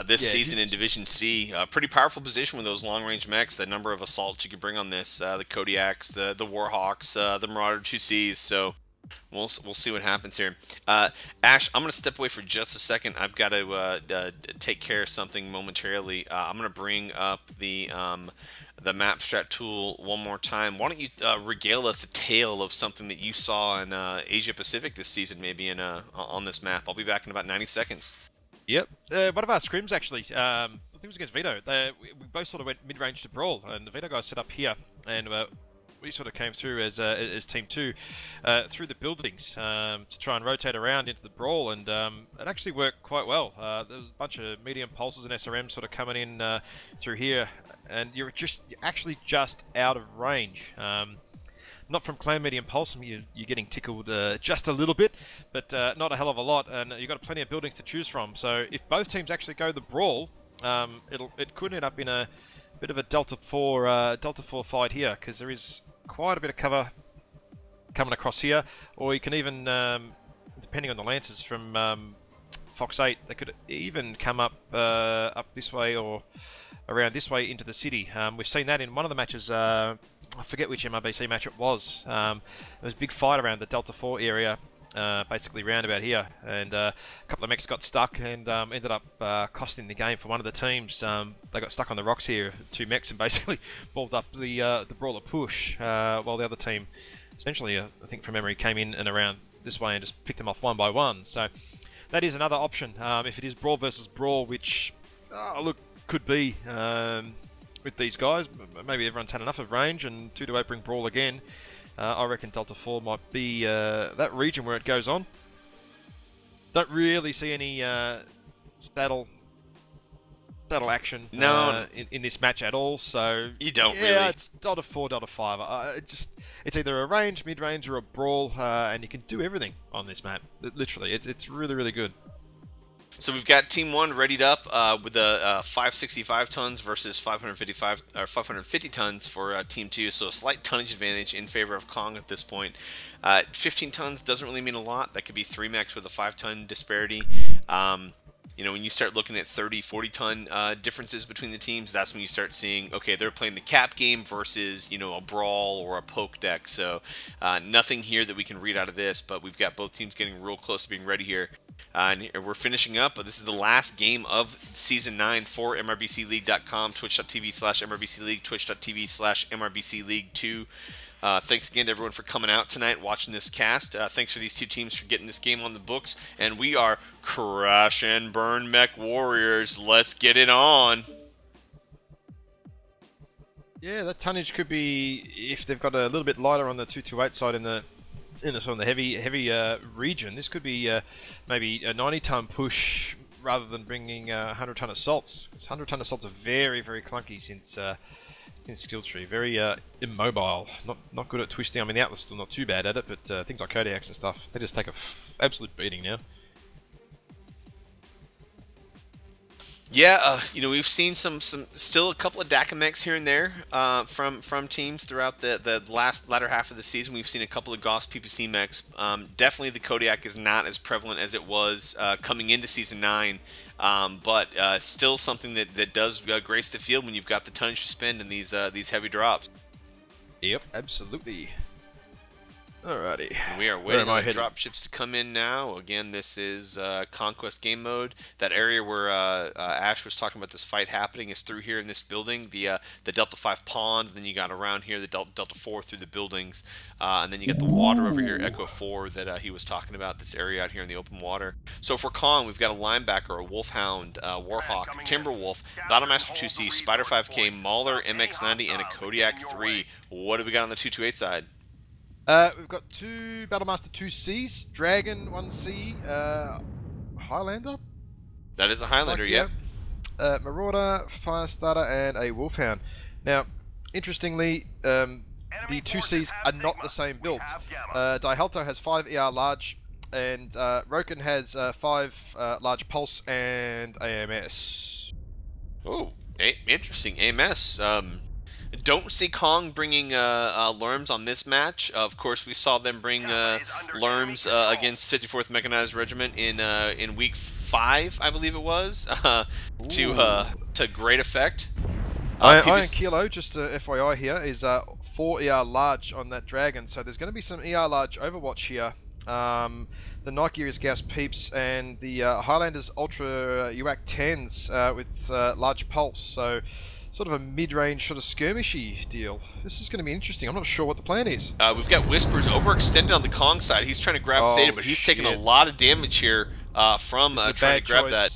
this season in Division C. Pretty powerful position with those long-range mechs, the number of assaults you can bring on this, the Kodiaks, the Warhawks, the Marauder 2Cs, so we'll see what happens here. Ash, I'm going to step away for just a second. I've got to take care of something momentarily. I'm going to bring up the map strat tool one more time. Why don't you regale us a tale of something that you saw in Asia Pacific this season, maybe on this map. I'll be back in about 90 seconds. Yep. One of our scrims, actually, I think it was against Vito. We both sort of went mid-range to brawl, and the Vito guys set up here, and we sort of came through as Team 2 through the buildings to try and rotate around into the brawl, and it actually worked quite well. There was a bunch of medium pulses and SRMs sort of coming in through here, and you're actually just out of range. not from Clan Medium Pulse, you're getting tickled just a little bit, but not a hell of a lot, and you've got plenty of buildings to choose from. So if both teams actually go the brawl, it could end up in a bit of a Delta 4 fight here, because there is quite a bit of cover coming across here, or you can even, depending on the Lancers from Fox 8, they could even come up this way or around this way into the city. We've seen that in one of the matches. I forget which MRBC match it was. There was a big fight around the Delta 4 area, basically round about here, and a couple of mechs got stuck and ended up costing the game for one of the teams. They got stuck on the rocks here, 2 mechs, and basically balled up the brawler push, while the other team, essentially, I think from memory, came in and around this way and just picked them off one by one. So that is another option if it is brawl versus brawl, which look, could be with these guys. Maybe everyone's had enough of range, and 2-8 bring brawl again. I reckon Delta 4 might be that region where it goes on. Don't really see any saddle action in this match at all. So you don't yeah, really. It's Delta 4, Delta 5. It's either a range, mid-range, or a brawl, and you can do everything on this map. Literally, it's really, really good. So we've got Team 1 readied up with the 565 tons versus 550 tons for Team 2. So a slight tonnage advantage in favor of Kong at this point. 15 tons doesn't really mean a lot. That could be 3 mechs with a 5-ton disparity. You know, when you start looking at 30, 40-ton differences between the teams, that's when you start seeing, okay, they're playing the cap game versus, you know, a brawl or a poke deck. So nothing here that we can read out of this, but we've got both teams getting real close to being ready here. And we're finishing up, but this is the last game of Season 9 for MRBCLeague.com, twitch.tv/MRBC League, twitch.tv/MRBC League 2. Thanks again to everyone for coming out tonight, watching this cast. Thanks for these 2 teams for getting this game on the books. And we are Crash and Burn Mech Warriors. Let's get it on. Yeah, that tonnage could be, if they've got a little bit lighter on the 228 side in the sort of the heavy region, this could be maybe a 90-ton push rather than bringing 100-ton assaults. Because 100-ton assaults are very, very clunky since skill tree. Very immobile. Not good at twisting. I mean, the Atlas still not too bad at it, but things like Kodiaks and stuff, they just take a absolute beating now. Yeah, you know, we've seen some still a couple of Daka mechs here and there from teams throughout the latter half of the season. We've seen a couple of Gauss PPC mechs. Definitely the Kodiak is not as prevalent as it was coming into Season 9, but still something that does grace the field when you've got the tonnage to spend in these heavy drops. Yep, absolutely. Alrighty. And we are waiting on the drop ships to come in now. Again, this is Conquest game mode. That area where Ash was talking about this fight happening is through here in this building, the Delta 5 pond. And then you got around here the Delta 4 through the buildings, and then you got the water over here, Echo 4, that he was talking about. This area out here in the open water. So for Kong, we've got a linebacker, a Wolfhound, Warhawk, Timberwolf, Battlemaster 2C, Spider 5K, Mauler, MX90, and a Kodiak 3. What do we got on the 228 side? We've got 2 Battlemaster 2Cs, Dragon 1C, Highlander? That is a Highlander, yeah. Marauder, Firestarter, and a Wolfhound. Now, interestingly, the 2Cs are not the same builds. Daihalto has 5 ER large, and Roken has 5 large pulse and AMS. Oh, interesting. AMS. Don't see Kong bringing Lerms on this match. Of course, we saw them bring Lerms against 54th Mechanized Regiment in week 5, I believe it was, to great effect. Iron Kilo, just FYI here, is 4 ER large on that Dragon, so there's going to be some ER large Overwatch here. The Nike is Gas Peeps, and the Highlanders Ultra UAC 10s with large pulse, so sort of a mid-range sort of skirmishy deal. This is going to be interesting. I'm not sure what the plan is. We've got Whispers overextended on the Kong side. He's trying to grab Theta, but he's taking a lot of damage here from trying to grab that.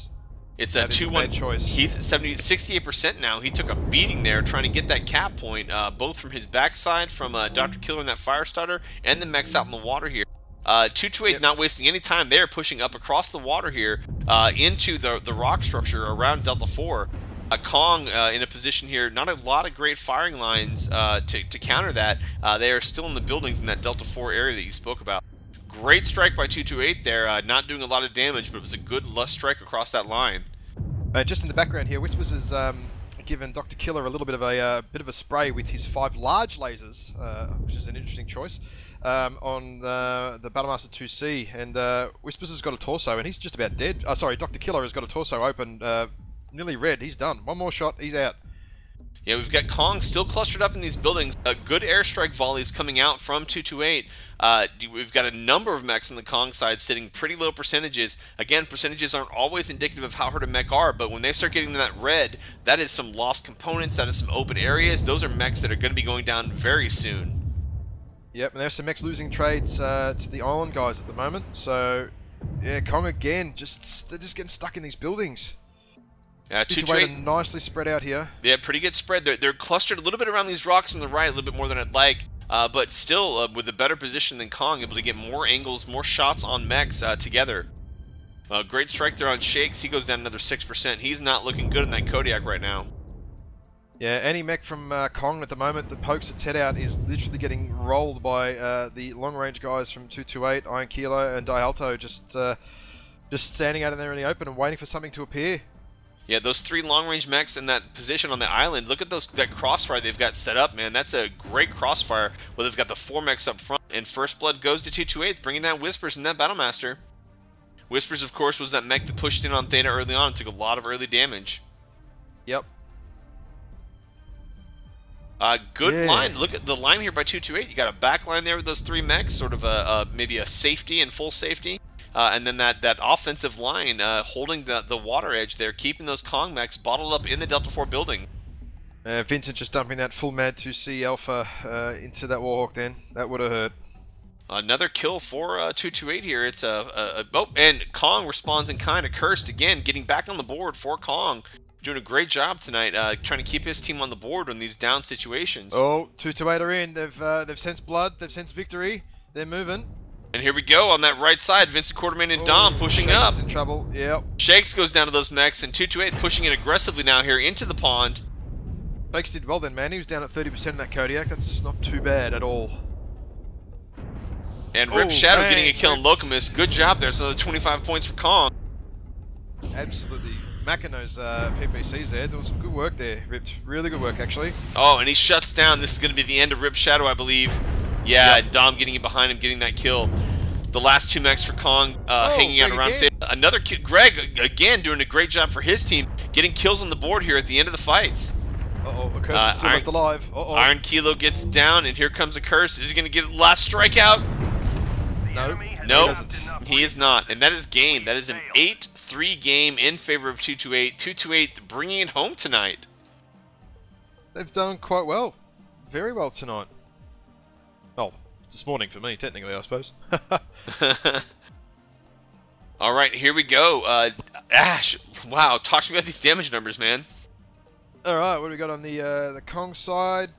It's a 2-1 choice. He's at 68% now. He took a beating there trying to get that cap point, both from his backside, from Dr. Killer and that Firestarter, and the mechs out in the water here. 228 not wasting any time there, pushing up across the water here into the rock structure around Delta 4. Kong in a position here, not a lot of great firing lines to counter that. They are still in the buildings in that Delta 4 area that you spoke about. Great strike by 228 there, not doing a lot of damage, but it was a good lust strike across that line. Just in the background here, Whispers has given Dr. Killer a little bit of a spray with his 5 large lasers, which is an interesting choice, on the Battlemaster 2C, and Whispers has got a torso, and he's just about dead. Sorry, Dr. Killer has got a torso open, nearly red. He's done. One more shot, he's out. Yeah, we've got Kong still clustered up in these buildings. Good airstrike volleys coming out from 228. We've got a number of mechs on the Kong side sitting pretty low percentages. Again, percentages aren't always indicative of how hard a mech are, but when they start getting that red, that is some lost components, that is some open areas. Those are mechs that are going to be going down very soon. Yep, and there's some mechs losing trades to the island guys at the moment. So, yeah, Kong again, they're just getting stuck in these buildings. 228 are nicely spread out here. Yeah, pretty good spread. They're clustered a little bit around these rocks on the right, a little bit more than I'd like, but still with a better position than Kong, able to get more angles, more shots on mechs together. Great strike there on Shakes. He goes down another 6%. He's not looking good in that Kodiak right now. Yeah, any mech from Kong at the moment that pokes its head out is literally getting rolled by the long-range guys from 228, Iron Kilo, and Dialto, just standing out in there in the open and waiting for something to appear. Yeah, those 3 long-range mechs in that position on the island. Look at that crossfire they've got set up, man. That's a great crossfire. Well, they've got the 4 mechs up front, and First Blood goes to 228, bringing down Whispers and that Battlemaster. Whispers, of course, was that mech that pushed in on Theta early on and took a lot of early damage. Yep. Good line. Look at the line here by 228. You got a back line there with those 3 mechs, sort of maybe a safety and full safety. And then that offensive line holding the water edge there, keeping those Kong mechs bottled up in the Delta 4 building. Vincent just dumping that full Mad 2C Alpha into that Warhawk then. That would have hurt. Another kill for 228 here. It's oh, and Kong responds in kind of cursed again, getting back on the board for Kong. Doing a great job tonight, trying to keep his team on the board in these down situations. Oh, 228 are in. They've sensed blood. They've sensed victory. They're moving. And here we go on that right side. Vincent Quartermain and Dom pushing Shakes up. is in trouble. Yep. Shakes goes down to those mechs, and 228 pushing in aggressively now here into the pond. Shakes did well then, man. He was down at 30% in that Kodiak. That's not too bad at all. And Rip Shadow getting a kill on Locumus. Good job there. It's another 25 points for Kong. Absolutely. Macano's PPC's there, doing some good work there. Ripped. Really good work, actually. Oh, and he shuts down. This is going to be the end of Rip Shadow, I believe. Yeah, and Dom getting in behind him, getting that kill. The last 2 mechs for Kong hanging out around Theta. Another kill. Greg, again, doing a great job for his team, getting kills on the board here at the end of the fights. Uh-oh, a curse is still left alive. Uh-oh. Iron Kilo gets down, and here comes a curse. Is he going to get the last strikeout? No. Nope, he is not. And that is game. That is an 8-3 game in favor of 228. 228 bringing it home tonight. They've done quite well. Very well tonight. Oh, this morning for me, technically, I suppose. All right, here we go. Ash, wow, talk to me about these damage numbers, man. All right, what do we got on the Kong side?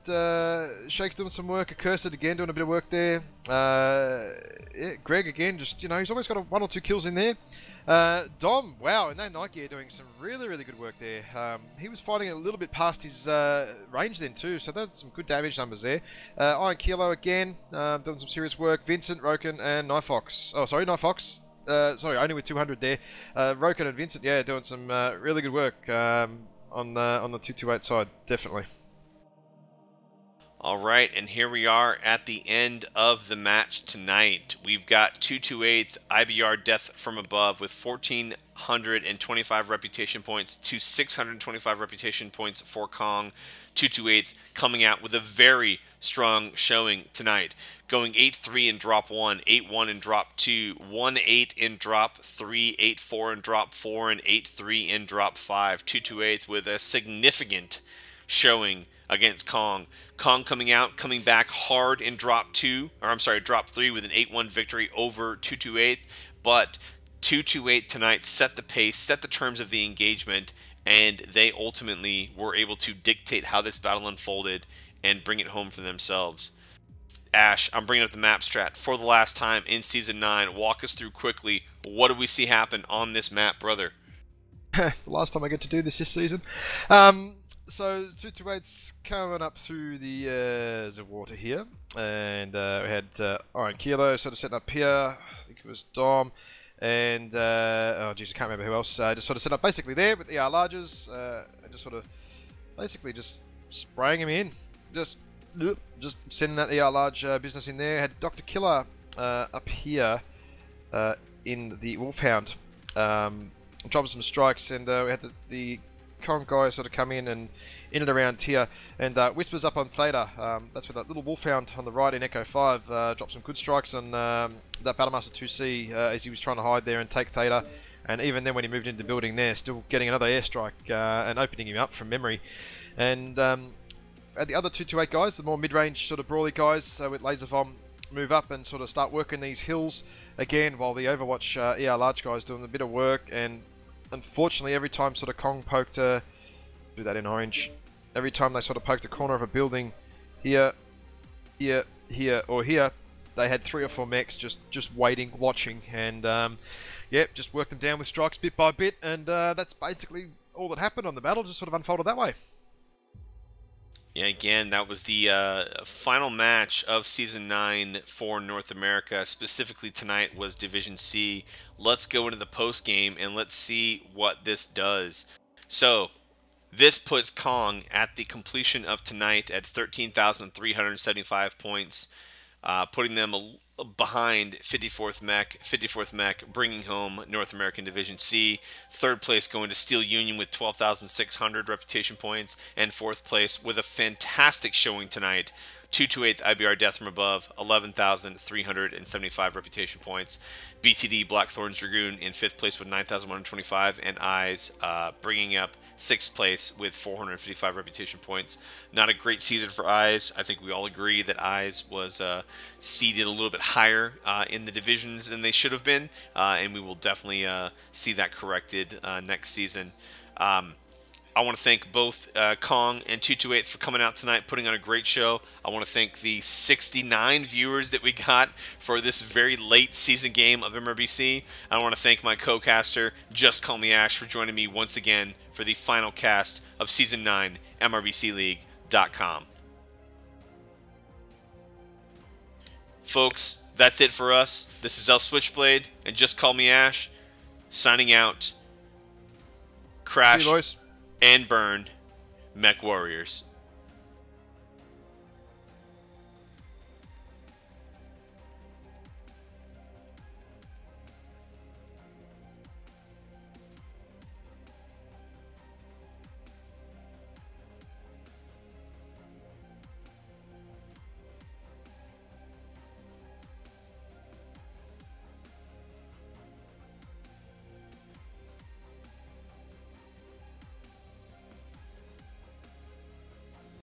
Shake's doing some work. Accursed again doing a bit of work there. Yeah, Greg again, just he's always got 1 or 2 kills in there. Dom, wow, in that night gear doing some really good work there. He was fighting a little bit past his range then too, so that's some good damage numbers there. Iron Kilo again, doing some serious work. Vincent, Roken, and Knifefox. Oh, sorry, Knifefox. Sorry, only with 200 there. Roken and Vincent, yeah, doing some really good work on the 228 side, definitely. All right, and here we are at the end of the match tonight. We've got 228 IBR Death from Above with 1,425 reputation points to 625 reputation points for Kong. 228 coming out with a very strong showing tonight. Going 8-3 in drop 1, 8-1 in drop 2, 1-8 in drop 3, 8-4 in drop 4, and 8-3 in drop 5. 228 with a significant showing against Kong. Kong coming back hard in drop 3 with an 8-1 victory over 228. But 228 tonight set the pace, set the terms of the engagement, and they ultimately were able to dictate how this battle unfolded and bring it home for themselves. Ash, I'm bringing up the map strat for the last time in Season 9. Walk us through quickly. What do we see happen on this map, brother? the last time I get to do this season. So 228's coming up through the water here, and we had Iron Kilo sort of setting up here. I think it was Dom, and oh geez, I can't remember who else. Just sort of set up basically there with the larges, and just sort of basically just spraying them in, just sending that large business in there. Had Dr. Killer up here in the Wolfhound, dropping some strikes, and we had the Kong guys sort of come in and around here, and Whispers up on Theta. That's where that little Wolfhound on the right in Echo 5 dropped some good strikes on that Battlemaster 2C as he was trying to hide there and take Theta. And even then when he moved into the building there, still getting another airstrike and opening him up from memory. And at the other 228 guys, the more mid-range sort of brawly guys with Laser Vom, move up and sort of start working these hills again, while the Overwatch ER large guys doing a bit of work. And unfortunately, every time sort of Kong poked do that in orange, every time they sort of poked a corner of a building here, here, here, or here, they had 3 or 4 mechs just waiting, watching, and yep, just worked them down with strikes bit by bit, and that's basically all that happened on the battle. Just sort of unfolded that way. Yeah, again, that was the final match of Season 9 for North America. Specifically tonight was Division C. Let's go into the post-game and let's see what this does. So, this puts Kong at the completion of tonight at 13,375 points, putting them behind 54th Mech, bringing home North American Division C. Third place going to Steel Union with 12,600 reputation points, and fourth place with a fantastic showing tonight, 228th IBR Death from Above, 11,375 reputation points. BTD Blackthorn's Dragoon in 5th place with 9,125, and Eyes bringing up 6th place with 455 reputation points. Not a great season for Eyes. I think we all agree that Eyes was seeded a little bit higher in the divisions than they should have been, and we will definitely see that corrected next season. I want to thank both Kong and 228 for coming out tonight, putting on a great show. I want to thank the 69 viewers that we got for this very late season game of MRBC. I want to thank my co-caster, Just Call Me Ash, for joining me once again for the final cast of Season 9, MRBCLeague.com. Folks, that's it for us. This is El Switchblade and Just Call Me Ash, signing out. Crash and burn, Mech Warriors.